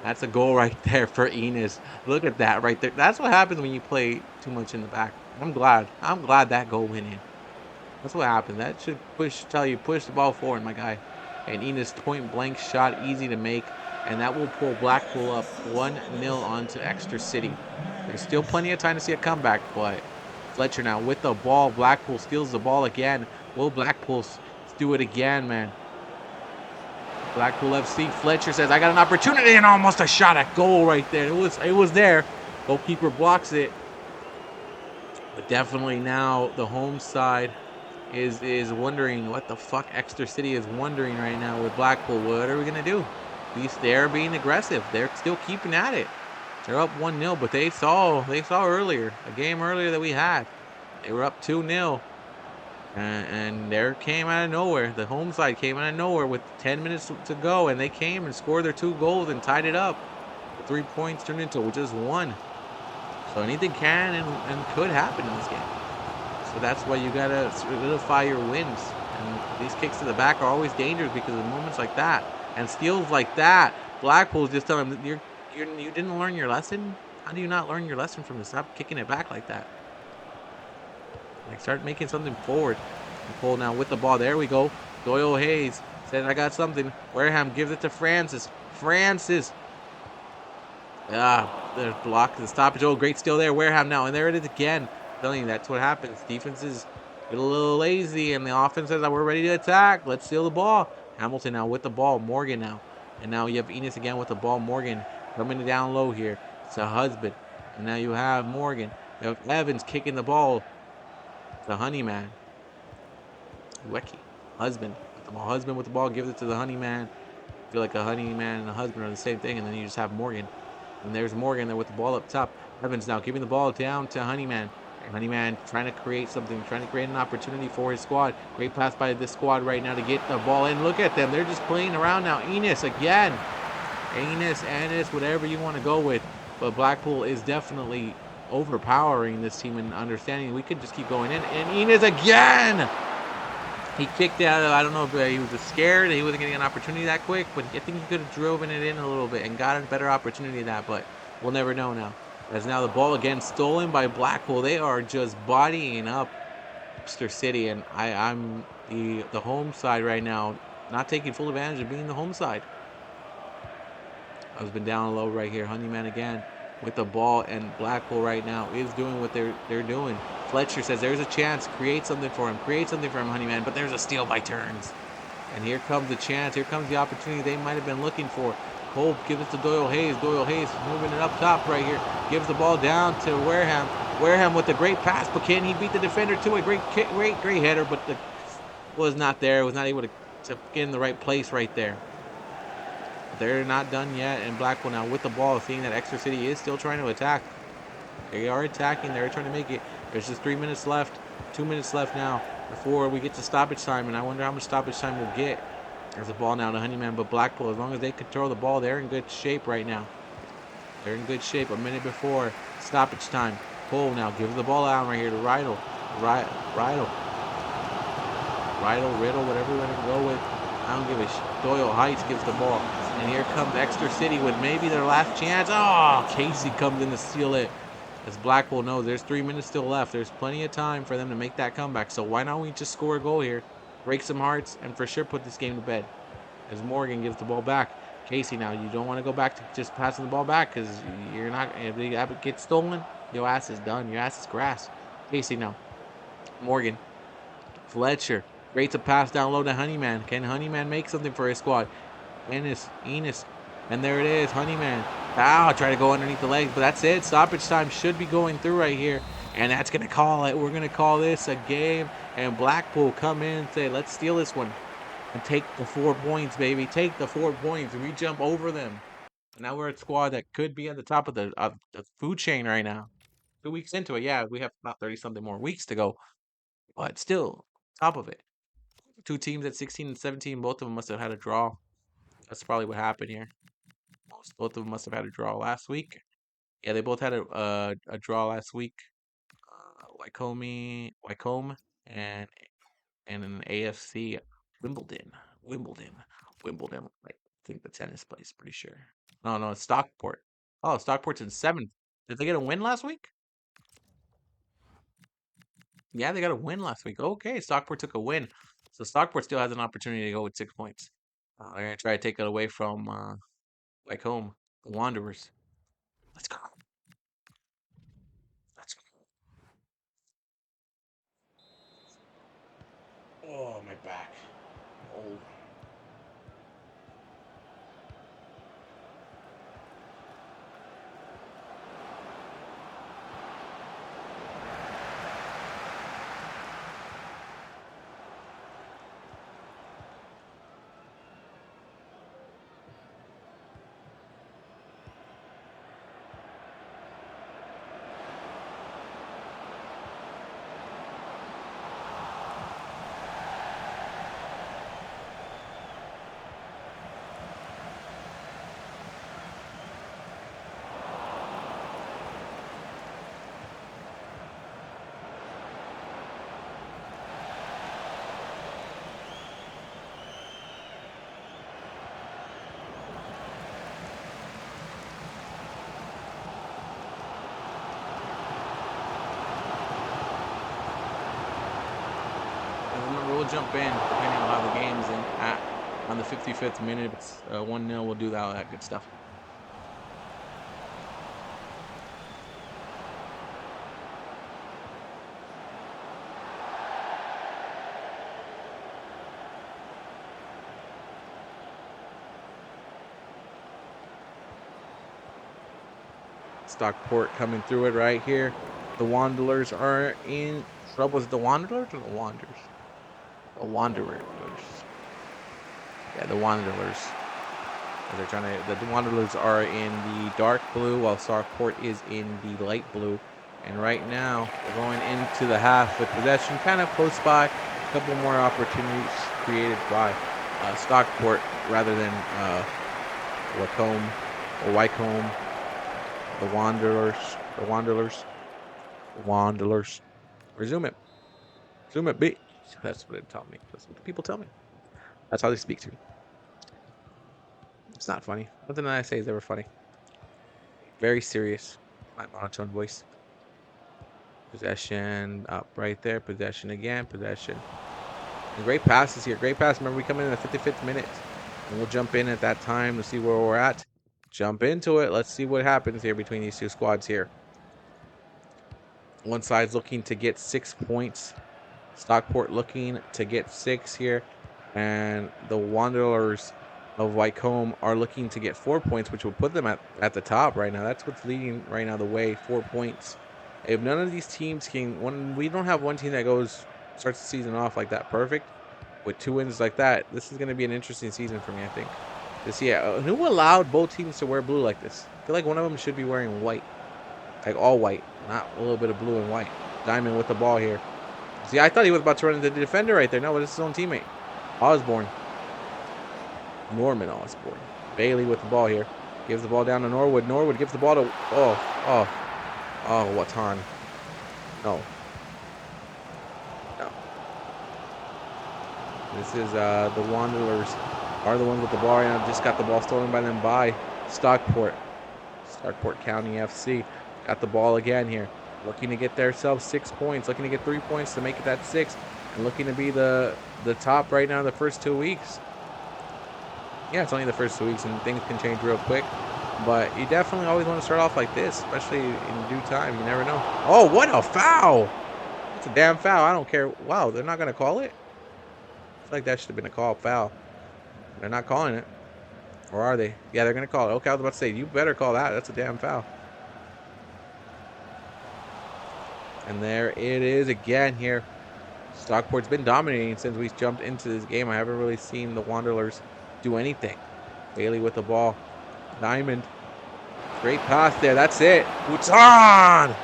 That's a goal right there for Enos. Look at that right there. That's what happens when you play too much in the back. I'm glad that goal went in. That's what happened. That should push the ball forward, my guy. And Enos point blank shot, easy to make. And that will pull Blackpool up 1-0 onto Exeter City. There's still plenty of time to see a comeback, but Fletcher now with the ball. Blackpool steals the ball again. Will Blackpool do it again, man? Blackpool FC. Fletcher says, I got an opportunity, and almost a shot at goal right there. It was there. Goalkeeper blocks it. But definitely now the home side is wondering what the fuck Exeter City is wondering right now with Blackpool. What are we going to do? At least they're being aggressive. They're still keeping at it. They're up 1-0, but they saw earlier, a game earlier that we had. They were up 2-0. And there came out of nowhere. The home side came out of nowhere with 10 minutes to go, and they came and scored their 2 goals and tied it up. 3 points turned into just 1. So anything can and could happen in this game. So that's why you gotta solidify your wins. And these kicks to the back are always dangerous because of moments like that and steals like that. Blackpool's just telling him you didn't learn your lesson. How do you not learn your lesson from this? Stop kicking it back like that. Like start making something forward. Pull now with the ball. There we go. Doyle Hayes said I got something. Wareham gives it to Francis. Francis. There's block the stoppage. Oh, great steal there. Wareham now. And there it is again. I'm telling you, that's what happens. Defenses get a little lazy, and the offense says that we're ready to attack. Let's steal the ball. Hamilton now with the ball. Morgan now. And now you have Enos again with the ball. Morgan coming down low here. It's a husband. And now you have Morgan. You have Evans kicking the ball. The Honeyman. Wecky. Husband with the ball. Husband with the ball. Gives it to the Honeyman. I feel like a Honeyman and a husband are the same thing. And then you just have Morgan. And there's Morgan there with the ball up top. Evans now giving the ball down to Honeyman. Honeyman trying to create something, trying to create an opportunity for his squad. Great pass by this squad right now to get the ball in. Look at them. They're just playing around now. Enos again. Ennis, whatever you want to go with. But Blackpool is definitely overpowering this team and understanding we could just keep going in. And Enos again. He kicked out. I don't know if he was scared. He wasn't getting an opportunity that quick, but I think he could have driven it in a little bit and got a better opportunity than that. But we'll never know now. As now the ball again stolen by Blackpool. They are just bodying up Exeter City, and I'm the home side right now, not taking full advantage of being the home side. I've been down low right here. Honeyman again with the ball, and Blackpool right now is doing what they're doing. Fletcher says there's a chance. Create something for him. Create something for him, Honeyman. But there's a steal by Turns. And here comes the chance. Here comes the opportunity they might have been looking for. Cole gives it to Doyle Hayes. Doyle Hayes moving it up top right here. Gives the ball down to Wareham. Wareham with a great pass, but can he beat the defender to a great header, but was not there. Was not able to get in the right place right there. They're not done yet, and Blackpool now with the ball, seeing that Exeter City is still trying to attack. They are attacking. They're trying to make it. There's just 3 minutes left. 2 minutes left now before we get to stoppage time, and I wonder how much stoppage time we'll get. There's the ball now to Honeyman, but Blackpool, as long as they control the ball, they're in good shape right now. They're in good shape. A minute before stoppage time. Cole now gives the ball out right here to Riddle, Riddle, whatever you want to go with. I don't give a shit. Doyle Heights gives the ball. And here comes Exeter City with maybe their last chance. Oh, Casey comes in to steal it. As Blackpool knows, there's 3 minutes still left. There's plenty of time for them to make that comeback. So why not we just score a goal here, break some hearts, and for sure put this game to bed. As Morgan gives the ball back. Casey now, you don't want to go back to just passing the ball back because you're not, if it gets stolen, your ass is done. Your ass is grass. Casey now. Morgan. Fletcher. Great to pass down low to Honeyman. Can Honeyman make something for his squad? Enos. And there it is. Honeyman. Try to go underneath the legs, but that's it. Stoppage time should be going through right here. And that's going to call it. We're going to call this a game. And Blackpool come in and say, let's steal this one. And take the 4 points, baby. Take the 4 points. We jump over them. And now we're a squad that could be at the top of the food chain right now. 2 weeks into it. Yeah, we have about 30-something more weeks to go. But still, top of it. 2 teams at 16 and 17. Both of them must have had a draw. That's probably what happened here. Both of them must have had a draw last week. Yeah, they both had a draw last week. Wycombe, and an AFC Wimbledon. I think the tennis place. Pretty sure. No, it's Stockport. Oh, Stockport's in 7th. Did they get a win last week? Yeah, they got a win last week. Okay, Stockport took a win. So Stockport still has an opportunity to go with 6 points. They're going to try to take it away from Wycombe Wanderers. Let's go. Oh, my back. Oh. we'll jump in depending on how the game's in at on the 55th minute. If it's 1-0, we'll do all that good stuff. Stockport coming through it right here. The Wanderers are in trouble. Is it the Wanderers or the Wanderers? The Wanderers. Yeah, the Wanderers. They're trying to. The Wanderers are in the dark blue, while Stockport is in the light blue. And right now, we're going into the half with possession kind of close by. A couple more opportunities created by Stockport rather than Wycombe. The Wanderers. Resume it. Resume it, B. That's what it taught me. That's what the people tell me. That's how they speak to me. It's not funny. Nothing that I say is ever funny. Very serious. My monotone voice. Possession up right there. Possession again. Possession. And great passes here. Great pass. Remember, we come in the 55th minute. And we'll jump in at that time to see where we're at. Jump into it. Let's see what happens here between these two squads here. One side's looking to get 6 points. Stockport looking to get 6 here. And the Wanderers of Wycombe are looking to get 4 points, which will put them at the top right now. That's what's leading right now the way, 4 points. If none of these teams when we don't have one team that starts the season off like that perfect, with 2 wins like that, this is going to be an interesting season for me, I think. To see who allowed both teams to wear blue like this? I feel like one of them should be wearing white. Like all white, not a little bit of blue and white. Diamond with the ball here. See, I thought he was about to run into the defender right there. No, but it's his own teammate. Osborne. Norman Osborne. Bailey with the ball here. Gives the ball down to Norwood. Norwood gives the ball to... Watan. No. This is the Wanderers are the ones with the ball right now. Just got the ball stolen by them by Stockport. Stockport County FC. Got the ball again here. Looking to get themselves 6 points. Looking to get 3 points to make it that 6. And looking to be the top right now in the first 2 weeks. Yeah, it's only the first 2 weeks and things can change real quick. But you definitely always want to start off like this, especially in due time. You never know. Oh, what a foul! That's a damn foul. I don't care. Wow, they're not going to call it? I feel like that should have been a called foul. They're not calling it. Or are they? Yeah, they're going to call it. Okay, I was about to say, you better call that. That's a damn foul. And there it is again here. Stockport's been dominating since we jumped into this game. I haven't really seen the Wanderers do anything. Bailey with the ball. Diamond. Great pass there. That's it. Watan!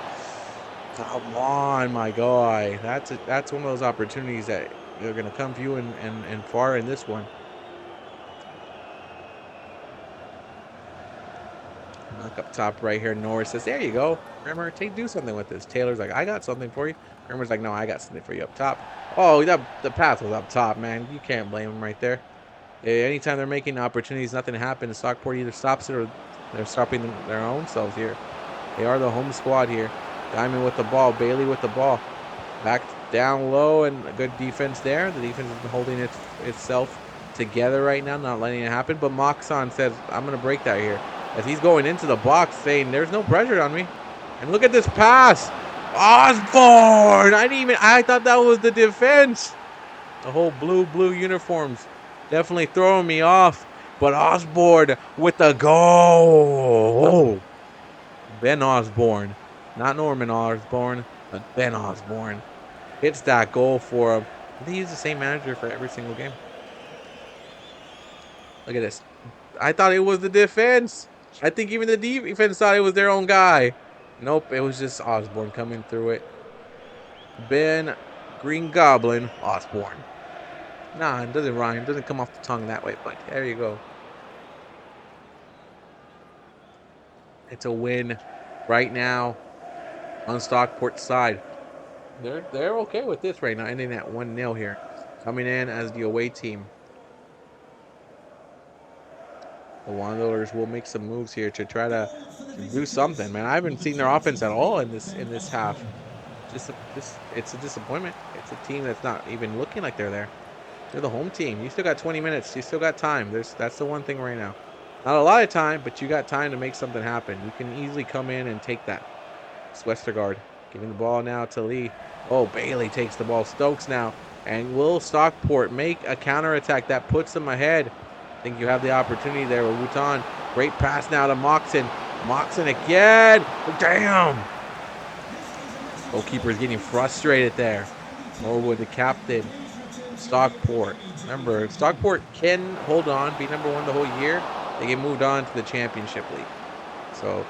Come on, my guy. That's one of those opportunities that are going to come few and far in this one. Look up top right here. Norris says, there you go. Remember, do something with this. Taylor's like, I got something for you. Remember's like, no, I got something for you up top. Oh, the pass was up top, man. You can't blame him right there. Anytime they're making opportunities, nothing happens. Stockport either stops it or they're stopping their own selves here. They are the home squad here. Diamond with the ball. Bailey with the ball. Back down low and a good defense there. The defense has been holding itself together right now, not letting it happen. But Moxon says, I'm going to break that here. As he's going into the box saying, there's no pressure on me. And look at this pass. Osborne! I thought that was the defense. The whole blue uniforms definitely throwing me off. But Osborne with the goal. Ben Osborne. Not Norman Osborne, but Ben Osborne. Hits that goal for him. They use the same manager for every single game. Look at this. I thought it was the defense. I think even the defense thought it was their own guy. Nope, it was just Osborne coming through it. Ben Green Goblin Osborne. Nah, it doesn't rhyme. It doesn't come off the tongue that way, but there you go. It's a win right now on Stockport's side. They're okay with this right now, ending at 1-0 here. Coming in as the away team. The Wanderers will make some moves here to try to do something, man. I haven't seen their offense at all in this half. it's a disappointment. It's a team that's not even looking like they're there. They're the home team. You still got 20 minutes. You still got time. That's the one thing right now. Not a lot of time, but you got time to make something happen. You can easily come in and take that. It's Westergaard giving the ball now to Lee. Oh, Bailey takes the ball. Stokes now. And will Stockport make a counterattack that puts them ahead? I think you have the opportunity there with Wooten. Great pass now to Moxon. Moxon again. Damn. Goalkeeper is getting frustrated there. Norwood, the captain. Stockport. Remember, Stockport can hold on, be number one the whole year. They get moved on to the championship league. So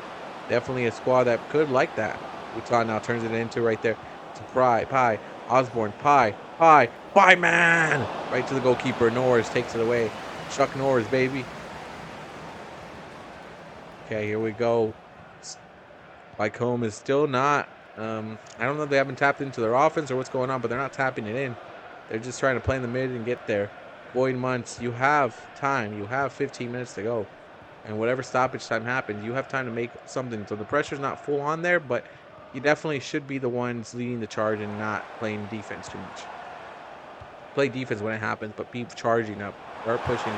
definitely a squad that could like that. Wooten now turns it into right there to Pye. Osborne. Pye, man! Right to the goalkeeper. Norris takes it away. Chuck Norris, baby. Okay, here we go. Wycombe is still not... I don't know if they haven't tapped into their offense or what's going on, but they're not tapping it in. They're just trying to play in the mid and get there. Boyd Muntz, you have time. You have 15 minutes to go. And whatever stoppage time happens, you have time to make something. So the pressure's not full on there, but you definitely should be the ones leading the charge and not playing defense too much. Play defense when it happens, but be charging up. Start pushing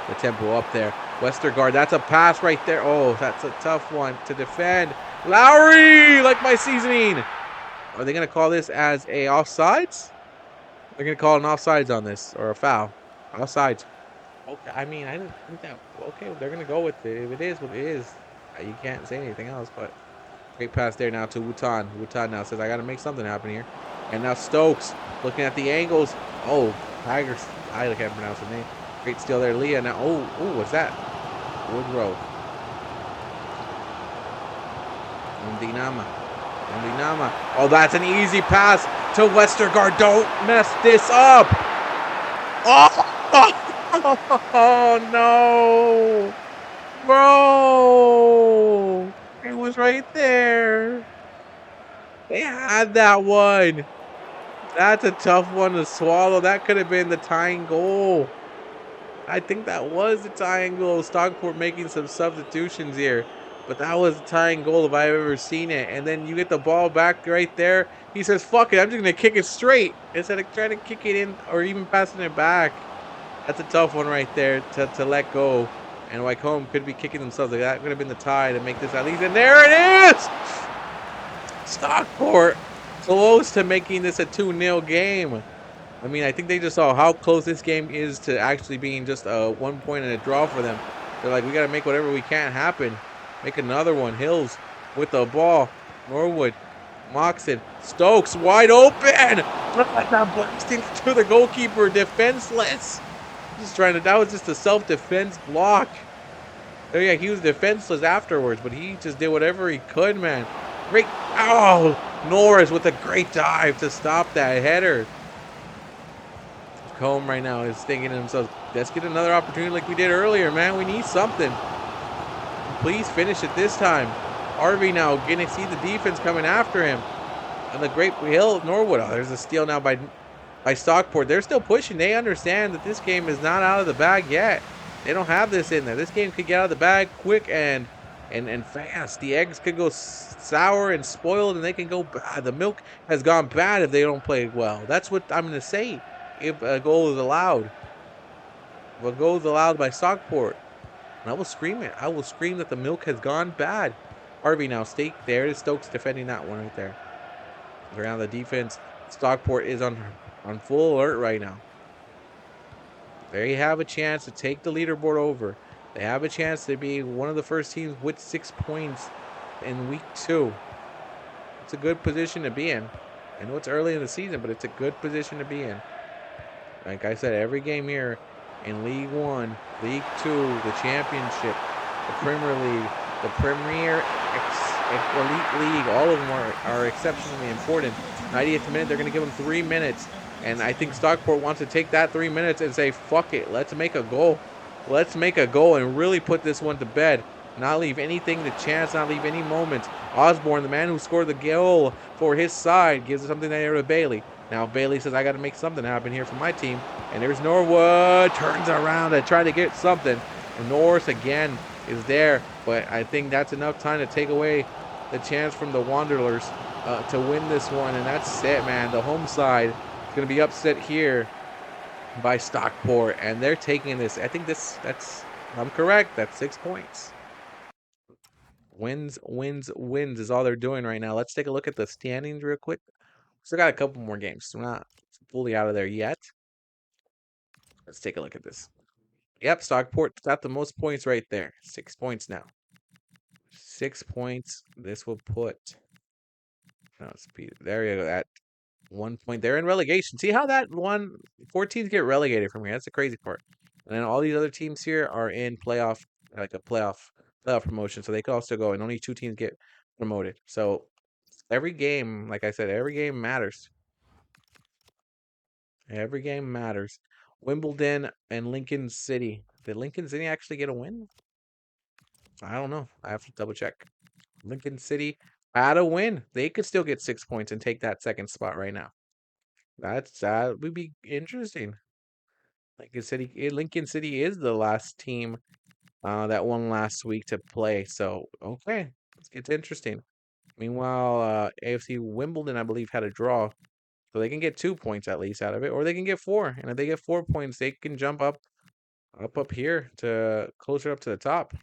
the tempo up there. Westergaard, that's a pass right there. Oh, that's a tough one to defend. Lowry, like my seasoning. Are they going to call this as a offsides? They're going to call an offsides on this, or a foul. Offsides. Okay, I mean, I didn't think that. Okay, they're going to go with it. If it is what it is, you can't say anything else, but great pass there now to Wooten. Wooten now says, I got to make something happen here. And now Stokes looking at the angles. Oh, Tigers. I can't pronounce the name. Great steal there. Leah now. Oh, what's that? Woodrow. Ndinama. Oh, that's an easy pass to Westergaard. Don't mess this up. Oh no. Bro. It was right there. They had that one. That's a tough one to swallow. That could have been the tying goal. I think that was the tying goal. Stockport making some substitutions here. But that was the tying goal if I've ever seen it. And then you get the ball back right there. He says, fuck it, I'm just going to kick it straight instead of trying to kick it in or even passing it back. That's a tough one right there to let go. And Wycombe could be kicking themselves. Like that could have been the tie to make this at least. And there it is! Stockport close to making this a 2-0 game. I mean, I think they just saw how close this game is to actually being just a 1 point and a draw for them. They're like, we got to make whatever we can happen. Make another one. Hills with the ball. Norwood. Moxon. Stokes wide open. Look like that blasting to the goalkeeper. Defenseless. Just trying to, that was just a self-defense block. Oh yeah, he was defenseless afterwards, but he just did whatever he could, man. Great. Oh, Norris with a great dive to stop that header. Combe right now is thinking to himself, let's get another opportunity like we did earlier, man. We need something. Please finish it this time. Harvey now getting to see the defense coming after him. And the great Hill Norwood. Oh, there's a steal now by Stockport. They're still pushing. They understand that this game is not out of the bag yet. They don't have this in there. This game could get out of the bag quick and fast. The eggs could go sour and spoiled, and they can go bad. The milk has gone bad if they don't play well. That's what I'm going to say if a goal is allowed. If a goal is allowed by Stockport. And I will scream it. I will scream that the milk has gone bad. Harvey now. There is Stokes defending that one right there. Around the defense. Stockport is on full alert right now. They have a chance to take the leaderboard over. They have a chance to be one of the first teams with 6 points in week 2. It's a good position to be in. I know it's early in the season, but it's a good position to be in. Like I said, every game here in League 1, League 2, the Championship, the Premier League, the Premier Elite League, all of them are exceptionally important. 90th minute, they're going to give them 3 minutes. And I think Stockport wants to take that 3 minutes and say, fuck it, let's make a goal. Let's make a goal and really put this one to bed. Not leave anything to chance, not leave any moments. Osborne, the man who scored the goal for his side, gives something there to Bailey. Now Bailey says, I got to make something happen here for my team. And there's Norwood, turns around and try to get something. And Norris again is there. But I think that's enough time to take away the chance from the Wanderers. to win this one, and that's it, man. The home side is going to be upset here by Stockport, and they're taking this. I think I'm correct. That's 6 points. Wins, wins, wins is all they're doing right now. Let's take a look at the standings real quick. Still got a couple more games. We're not fully out of there yet. Let's take a look at this. Yep, Stockport's got the most points right there. 6 points now. 6 points. This will put. Oh, speed. There you go. At 1 point. They're in relegation. See how that 4 teams get relegated from here. That's the crazy part. And then all these other teams here are in playoff, like a playoff promotion. So they can also go, and only 2 teams get promoted. So every game, like I said, every game matters. Every game matters. Wimbledon and Lincoln City. Did Lincoln City actually get a win? I don't know. I have to double check. Lincoln City had a win. They could still get 6 points and take that second spot right now. That would be interesting. Lincoln City is the last team that won last week to play. So okay, it's interesting. Meanwhile, AFC Wimbledon, I believe, had a draw, so they can get 2 points at least out of it, or they can get 4. And if they get 4 points, they can jump up here to closer up to the top.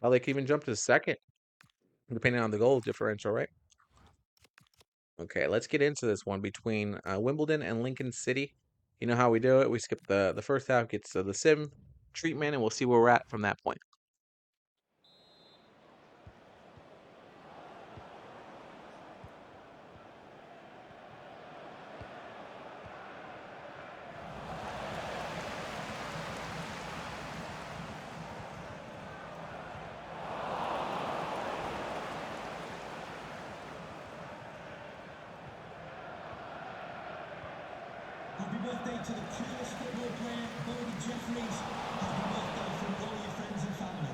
Or they can even jump to second, depending on the goal differential, right? Okay, let's get into this one between Wimbledon and Lincoln City. You know how we do it. We skip the first half, gets the sim treatment, and we'll see where we're at from that point. Happy birthday to the coolest football player, Bodie Jeffries. Happy birthday from all your friends and family.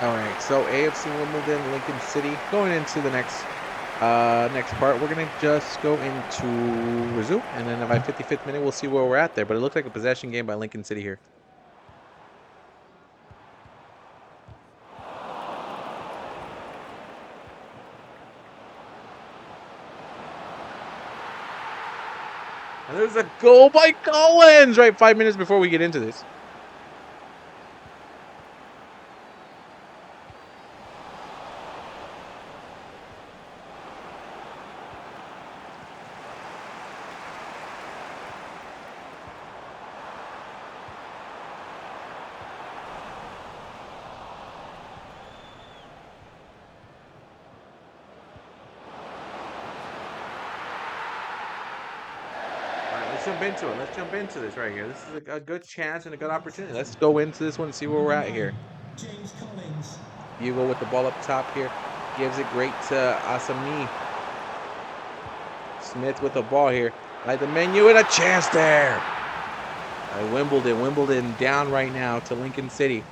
All right, so AFC Wimbledon, Lincoln City. Going into the next part, we're gonna just go into resume, and then by 55th minute, we'll see where we're at there. But it looks like a possession game by Lincoln City here. And there's a goal by Collins right 5 minutes before we get into this. Let's jump into it. Let's jump into this right here. This is a good chance and a good opportunity. Let's go into this one and see where we're at here. James Collins. Hugo with the ball up top here. Gives it great to Asami. Smith with the ball here. Like the menu and a chance there. Wimbledon down right now to Lincoln City.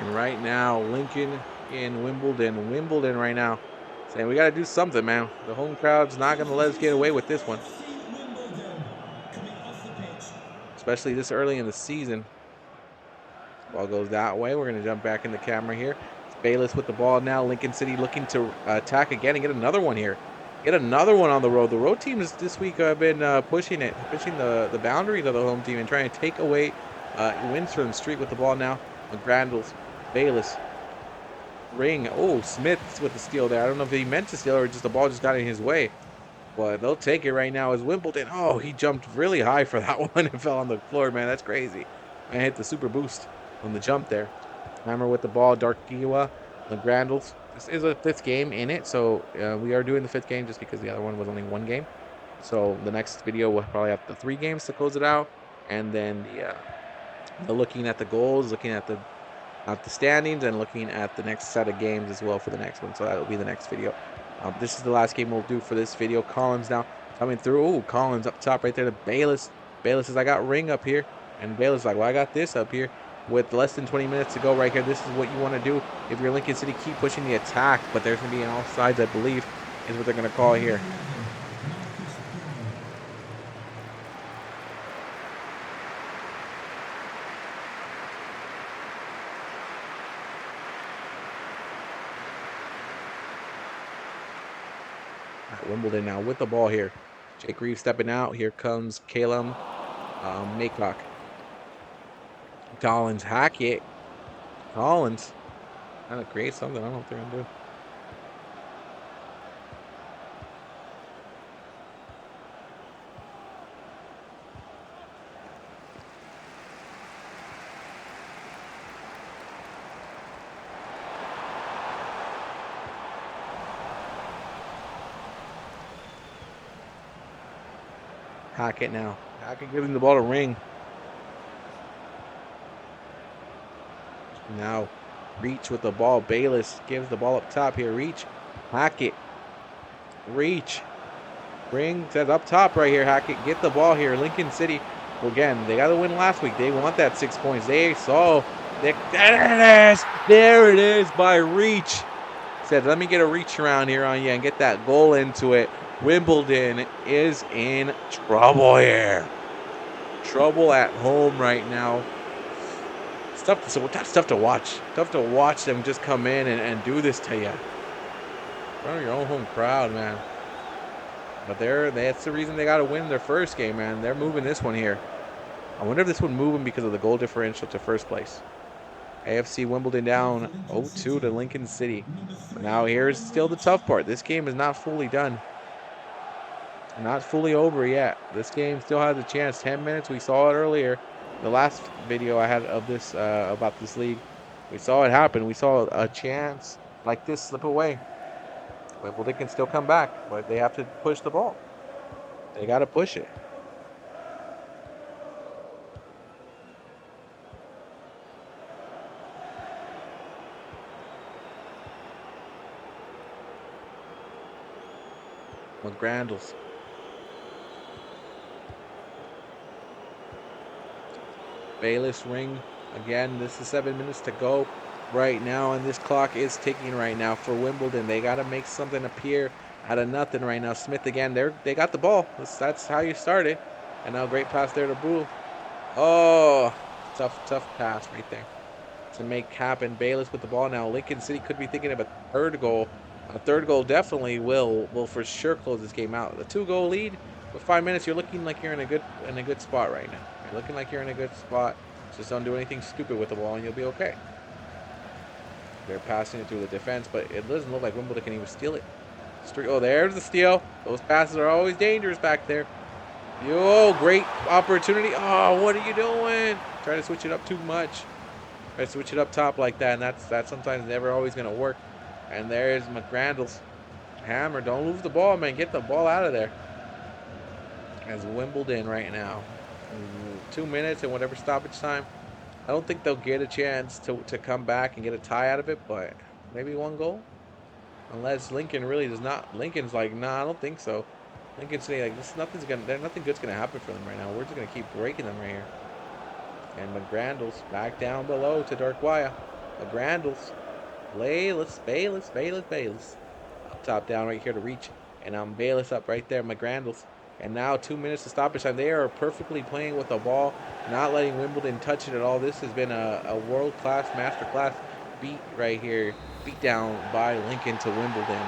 And right now, Lincoln in Wimbledon. Wimbledon right now. Saying we got to do something, man. The home crowd's not going to let us get away with this one. AFC Wimbledon coming off the pitch. Especially this early in the season. Ball goes that way. We're going to jump back in the camera here. It's Bayless with the ball now. Lincoln City looking to attack again and get another one here. Get another one on the road. The road teams this week have been pushing the boundaries of the home team and trying to take away wins from the street with the ball now. McGrandles, Bayless, Ring. Oh, Smith with the steal there. I don't know if he meant to steal or just the ball just got in his way. But they'll take it right now as Wimbledon. Oh, he jumped really high for that one and fell on the floor, man. That's crazy. And hit the super boost on the jump there. Hammer with the ball. Darkiwa, McGrandles. This is a fifth game in it, so we are doing the fifth game just because the other one was only one game. So the next video will probably have the 3 games to close it out, and then the looking at the goals, looking at the standings, and looking at the next set of games as well for the next one. So that will be the next video. This is the last game we'll do for this video. Collins now coming through. Oh, Collins up top right there to Bayless. Bayless says, I got Ring up here. And Bayless is like, well, I got this up here. With less than 20 minutes to go right here, this is what you want to do if you're Lincoln City. Keep pushing the attack, but there's going to be an offsides, I believe, is what they're going to call here. Wimbledon now with the ball here. Jake Reeves stepping out. Here comes Calum Maycock. Collins, Hackett. Collins trying to create something. I don't know what they're going to do. Hackett now. Hackett giving the ball to Ring. Now Reach with the ball. Bayless gives the ball up top here. Reach. Hackett. Reach. Ring says up top right here. Hackett, get the ball here. Lincoln City. Well, again, they got to win last week. They want that 6 points. They saw. There it is. There it is by Reach. Said, let me get a reach around here on you and get that goal into it. Wimbledon is in trouble here. Trouble at home right now. That's tough to watch. Tough to watch them just come in and do this to you. In front of your own home crowd, man. But that's the reason they got to win their first game, man. They're moving this one here. I wonder if this would move them because of the goal differential to first place. AFC Wimbledon down 0-2 to Lincoln City. But now here's still the tough part. This game is not fully done. Not fully over yet. This game still has a chance. 10 minutes. We saw it earlier. The last video I had of this about this league. We saw it happen. We saw a chance like this slip away. Wimbledon can still come back, but they have to push the ball. They got to push it. McGrandles. Bayless, Ring. Again, this is 7 minutes to go right now, and this clock is ticking right now for Wimbledon. They got to make something appear out of nothing right now. Smith again. They got the ball. That's how you started. And now great pass there to Boo. Oh, tough pass right there to make happen. Bayless with the ball now. Lincoln City could be thinking of a third goal. A third goal definitely will for sure close this game out. The 2-goal lead with 5 minutes. You're looking like you're in a good spot right now. You're looking like you're in a good spot. Just don't do anything stupid with the ball and you'll be okay. They're passing it through the defense, but it doesn't look like Wimbledon can even steal it. Oh, there's the steal. Those passes are always dangerous back there. Yo, great opportunity. Oh, what are you doing? Try to switch it up too much. Try to switch it up top like that, and that's sometimes never always going to work. And there's McGrandles. Hammer, don't lose the ball, man. Get the ball out of there. As Wimbledon right now. 2 minutes and whatever stoppage time. I don't think they'll get a chance to come back and get a tie out of it, but maybe 1 goal. Unless Lincoln really does not. Lincoln's like, nah, I don't think so. Lincoln's saying like nothing good's gonna happen for them right now. We're just gonna keep breaking them right here. And McGrandles back down below to Darkwaya. McGrandles. Bayless. Up top, down right here to reach. And Bayless up right there, McGrandles. And now 2 minutes to stoppage time. They are perfectly playing with the ball, not letting Wimbledon touch it at all. This has been a world-class, master-class beat right here. Beat down by Lincoln to Wimbledon.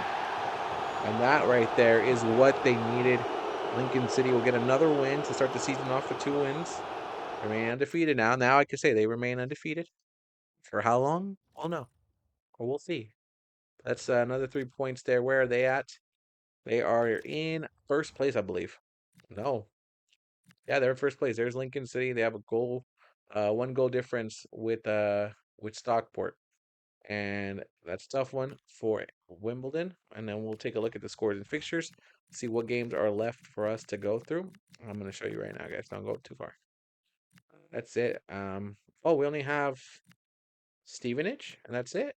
And that right there is what they needed. Lincoln City will get another win to start the season off with 2 wins. Remain undefeated now. Now I can say they remain undefeated. For how long? Well, no. Or we'll see. That's another 3 points there. Where are they at? They are in first place, I believe. No. Yeah, they're in first place. There's Lincoln City. They have a goal, 1 goal difference with Stockport. And that's a tough one for Wimbledon. And then we'll take a look at the scores and fixtures, see what games are left for us to go through. I'm going to show you right now, guys. Don't go too far. That's it. Oh, we only have Stevenage, and that's it.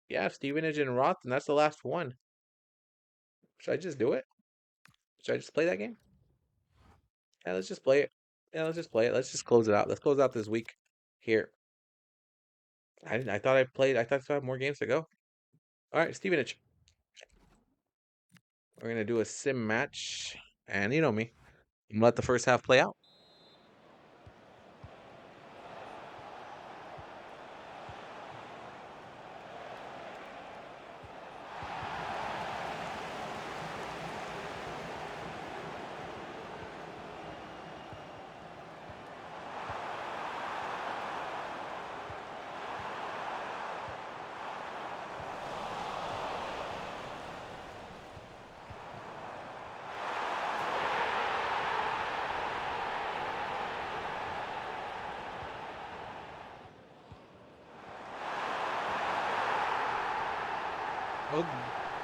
Yeah, Stevenage and Roth, and that's the last one. Should I just do it? Should I just play that game? Yeah, let's just play it. Yeah, let's just play it. Let's just close it out. Let's close out this week here. I thought I played. I thought I had more games to go. All right, Stevenage. We're gonna do a sim match, and you know me. I'm gonna let the first half play out.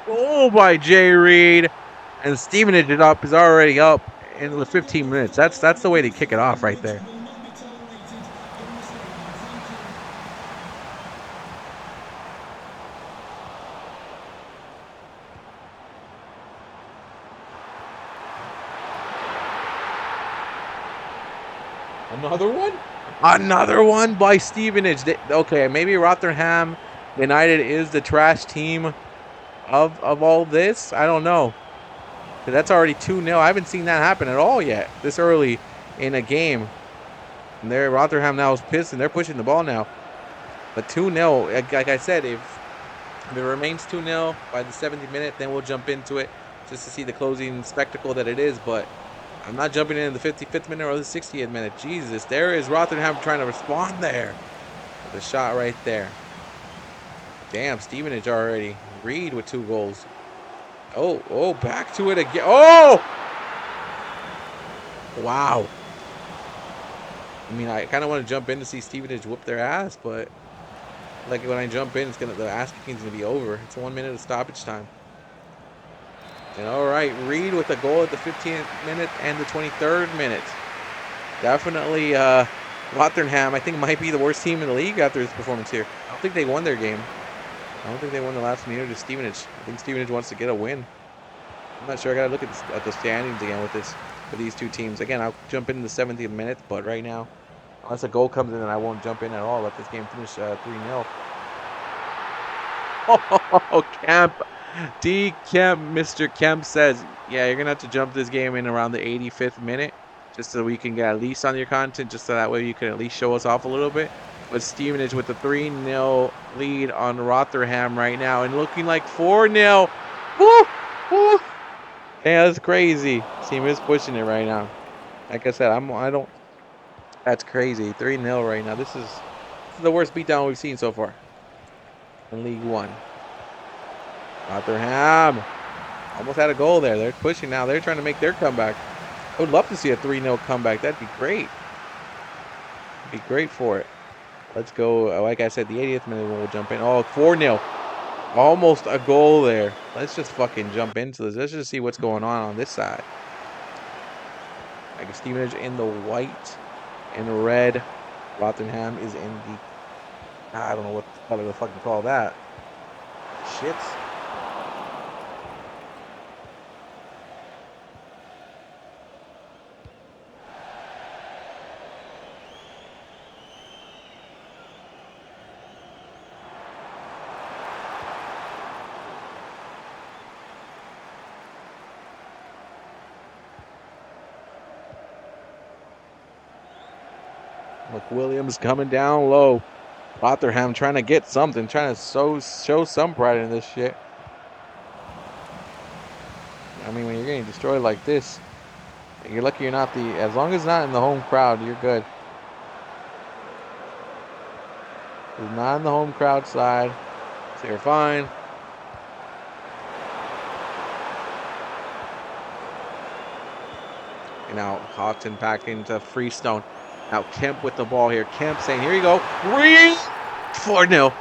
Goal by Jay Reed, and Stevenage is already up in the 15 minutes. That's the way to kick it off right there. Will not be tolerated in the stadium. Thank you. Another one? Another one by Stevenage. Okay, maybe Rotherham United is the trash team of all this. I don't know. That's already 2-0. I haven't seen that happen at all yet this early in a game. And Rotherham now is pissed, and they're pushing the ball now. But 2-0, like I said, if it remains 2-0 by the 70th minute, then we'll jump into it just to see the closing spectacle that it is. But I'm not jumping in the 55th minute or the 60th minute. Jesus, there is Rotherham trying to respond there. The shot right there. Damn, Stevenage already. Reed with 2 goals. Oh, back to it again. Oh! Wow. I mean, I kind of want to jump in to see Stevenage whoop their ass, but like when I jump in, the ass kicking's gonna be over. It's 1 minute of stoppage time. And all right, Reed with a goal at the 15th minute and the 23rd minute. Definitely Rotherham, I think, might be the worst team in the league after his performance here. I don't think they won their game. I don't think they won the last minute to Stevenage. I think Stevenage wants to get a win. I'm not sure. I got to look at the standings again with these two teams. Again, I'll jump in the 70th minute, but right now, unless a goal comes in, then I won't jump in at all. Let this game finish 3-0. Oh, Kemp. D. Kemp, Mr. Kemp says, yeah, you're going to have to jump this game in around the 85th minute just so we can get at least on your content, just so that way you can at least show us off a little bit. But Stevenage with the 3-0 lead on Rotherham right now and looking like 4-0. Woo! Woo! Yeah, that's crazy. Team is pushing it right now. Like I said, that's crazy. 3-0 right now. This is the worst beatdown we've seen so far in League One. Rotherham almost had a goal there. They're pushing now. They're trying to make their comeback. I would love to see a 3-0 comeback. That'd be great. Be great for it. Let's go. Like I said, the 80th minute we'll jump in. Oh, 4-0. Almost a goal there. Let's just fucking jump into this. Let's just see what's going on this side. Like Stevenage in the white and red. Rotherham is in the... I don't know what color to fucking call that. Shit. McWilliams coming down low. Rotherham trying to get something, trying to show some pride in this shit. I mean, when you're getting destroyed like this, you're lucky you're not as long as it's not in the home crowd, you're good. It's not in the home crowd side, so you're fine. And now Houghton back into Freestone. Now Kemp with the ball here. Kemp saying, here you go. 4-0.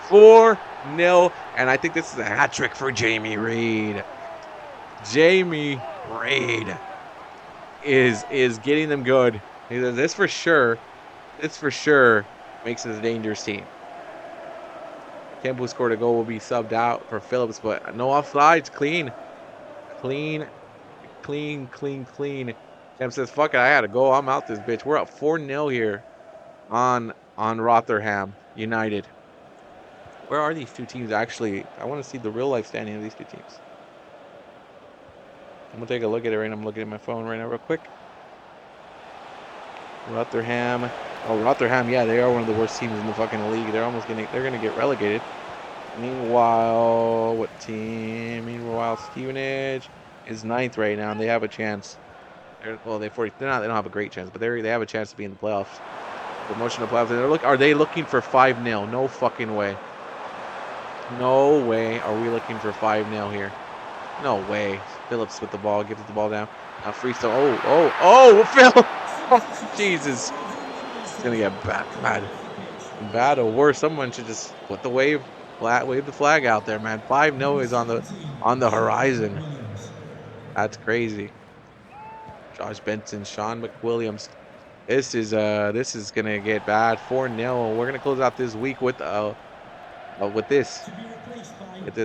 4-0. And I think this is a hat trick for Jamie Reid. Jamie Reid is getting them good. This for sure makes it a dangerous team. Kemp, who scored a goal, will be subbed out for Phillips, but no offsides. Clean. Kemp says, fuck it, I had to go. I'm out this bitch. We're up 4-0 here on Rotherham United. Where are these two teams actually? I want to see the real life standing of these two teams. I'm gonna take a look at it right now. I'm looking at my phone right now real quick. Rotherham. Oh, Rotherham, yeah, they are one of the worst teams in the fucking league. They're gonna get relegated. Meanwhile, what team? Meanwhile, Stevenage is 9th right now, and they have a chance. They don't have a great chance, but they have a chance to be in the playoffs. Promotion to playoffs. Are they looking for 5-0? No fucking way. No way are we looking for 5-0 here. No way. Phillips with the ball, gives the ball down. Now Freestone. Phil. Oh, Jesus. It's gonna get bad or worse. Someone should just put the wave the flag out there, man. 5-0 is on the horizon. That's crazy. Josh Benson, Sean McWilliams. This is gonna get bad. 4-0. We're gonna close out this week with this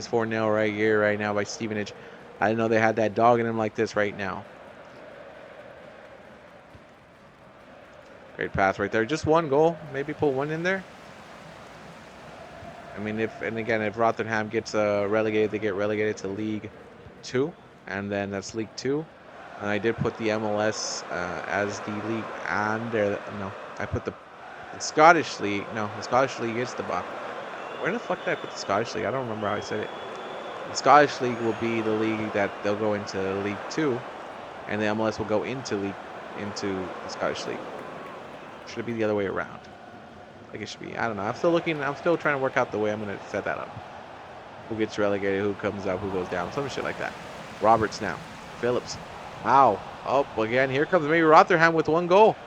4-0 right here, right now by Stevenage. I didn't know they had that dog in them like this right now. Great pass right there. Just one goal. Maybe put one in there. I mean, if Rotherham gets relegated, they get relegated to League 2, and then that's League 2. And I did put the MLS as the league on there. No, I put the Scottish League. No, the Scottish League is the bottom. Where the fuck did I put the Scottish League? I don't remember how I said it. The Scottish League will be the league that they'll go into League 2, and the MLS will go into the Scottish League. Should it be the other way around? Like it should be. I don't know. I'm still trying to work out the way I'm gonna set that up. Who gets relegated? Who comes up? Who goes down? Some shit like that. Roberts now. Phillips. Wow. Oh, again. Here comes maybe Rotherham with one goal.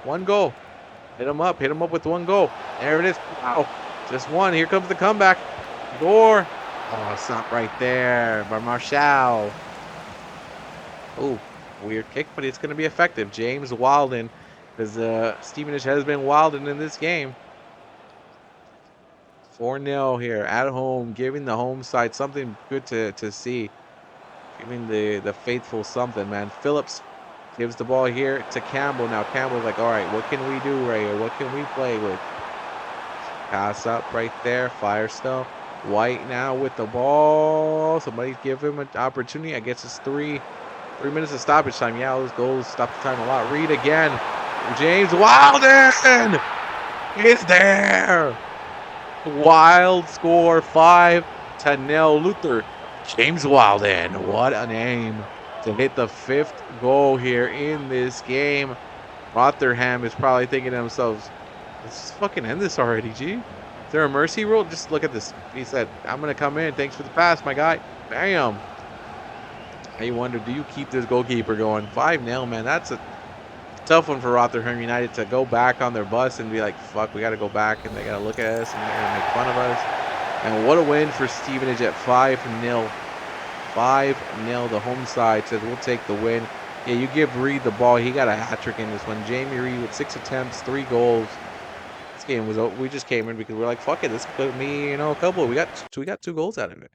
Hit him up with one goal. There it is. Wow. Just one. Here comes the comeback. Gore. Oh, it's not right there by Marshall. Oh, weird kick, but it's going to be effective. James Wilden, because Stevenage has been Wilden in this game. 4-0 here at home, giving the home side something good to see. Giving the faithful something, man. Phillips gives the ball here to Campbell. Now Campbell's like, all right, what can we do right here? What can we play with? Pass up right there. Firestone. White now with the ball. Somebody give him an opportunity. I guess it's 3 minutes of stoppage time. Yeah, those goals stop the time a lot. Reed again. James Wilden is there. Wild score 5-0. Luther. James Wilden. What a name to hit the 5th goal here in this game. Rotherham is probably thinking to themselves, let's just fucking end this already, G. Is there a mercy rule? Just look at this. He said, I'm going to come in. Thanks for the pass, my guy. Bam. I wonder, do you keep this goalkeeper going? 5-0, man. That's a tough one for Rotherham United to go back on their bus and be like, fuck, we got to go back, and they got to look at us and they're going to make fun of us. And what a win for Stevenage at 5-0. 5-0. The home side says, we'll take the win. Yeah, you give Reed the ball. He got a hat trick in this one. Jamie Reed with 6 attempts, 3 goals. This game was over. We just came in because we're like, fuck it, this could be, a couple. We got 2 goals out of it.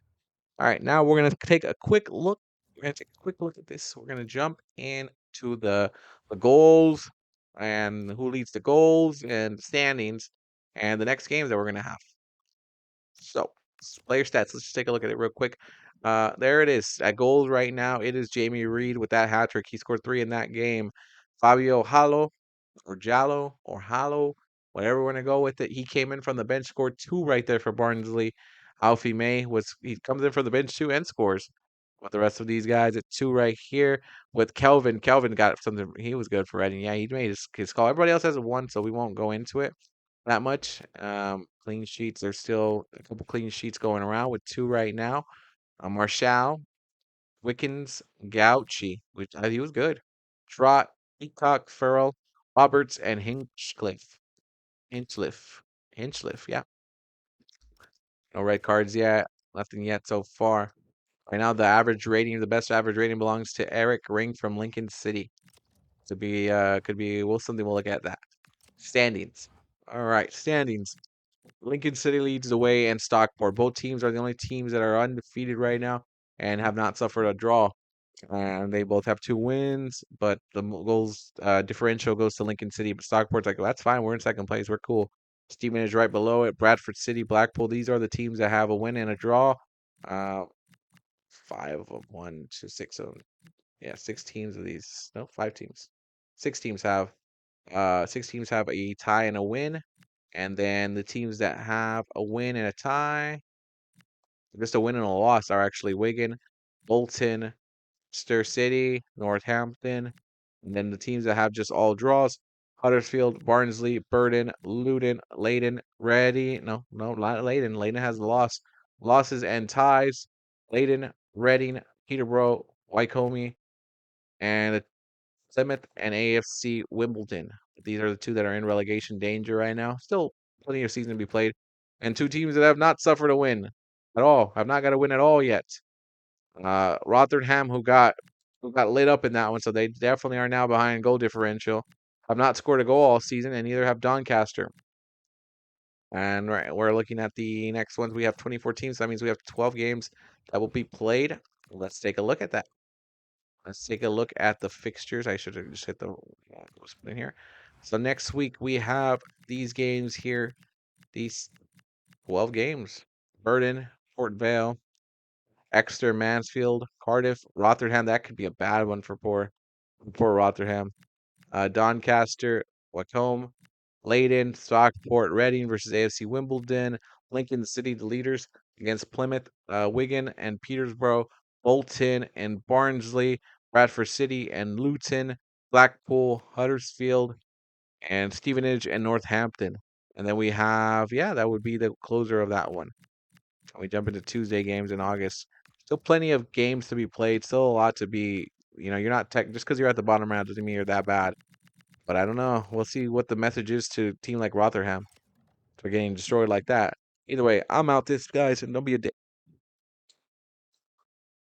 All right, now we're gonna take a quick look. We're gonna take a quick look at this. We're gonna jump into the goals and who leads the goals and standings and the next games that we're gonna have. So player stats. Let's just take a look at it real quick. There it is. At goals right now, it is Jamie Reed with that hat trick. He scored 3 in that game. Fabio Jallo whatever we're gonna go with it. He came in from the bench, scored 2 right there for Barnsley. Alfie May he comes in from the bench too and scores. With the rest of these guys at 2 right here with Kelvin. Kelvin got something. He was good for Reading. Yeah, he made his call. Everybody else has a 1, so we won't go into it that much. Clean sheets. There's still a couple clean sheets going around with 2 right now. Marshall, Wickens, Gauchi, which he was good. Trot, Peacock, Farrell, Roberts, and Hinchcliffe. Hinchcliffe, yeah. No red cards yet. Nothing yet so far. Right now, the best average rating belongs to Eric Ring from Lincoln City. Could be, something we'll look at that. Standings. All right, standings. Lincoln City leads the way and Stockport. Both teams are the only teams that are undefeated right now and have not suffered a draw. And they both have 2 wins, but the goals differential goes to Lincoln City. But Stockport's like, well, that's fine. We're in second place. We're cool. Stevenage right below it. Bradford City, Blackpool. These are the teams that have a win and a draw. 5 of them, 1, 2, 6 of them. Yeah, 6 teams of these. No, 5 teams. 6 teams have. 6 teams have a tie and a win, and then the teams that have a win and a tie, just a win and a loss, are actually Wigan, Bolton, Exeter City, Northampton, and then the teams that have just all draws: Huddersfield, Barnsley, Burton, Luton, Leyden, Reading. No, not Leyden. Leyden has the losses and ties. Leyden, Reading, Peterborough, Wycombe, and Plymouth and AFC Wimbledon. These are the 2 that are in relegation danger right now. Still plenty of season to be played, and 2 teams that have not suffered a win at all. Have not got a win at all yet. Rotherham, who got lit up in that one, so they definitely are now behind goal differential. Have not scored a goal all season, and neither have Doncaster. And we're looking at the next ones. We have 24 teams. So that means we have 12 games that will be played. Let's take a look at that. Let's take a look at the fixtures. I should have just hit the in here. So next week we have these games here. These 12 games: Burton, Port Vale, Exeter, Mansfield, Cardiff, Rotherham. That could be a bad one for poor Rotherham. Doncaster, Wycombe, Leyden, Stockport, Reading versus AFC Wimbledon, Lincoln City, the leaders, against Plymouth, Wigan and Peterborough, Bolton and Barnsley, Bradford City and Luton, Blackpool, Huddersfield, and Stevenage and Northampton. And then we have, yeah, that would be the closer of that one. We jump into Tuesday games in August. Still plenty of games to be played. Still a lot to be, you're not just because you're at the bottom round doesn't mean you're that bad. But I don't know. We'll see what the message is to a team like Rotherham for getting destroyed like that. Either way, I'm out this, guys, and don't be a dick.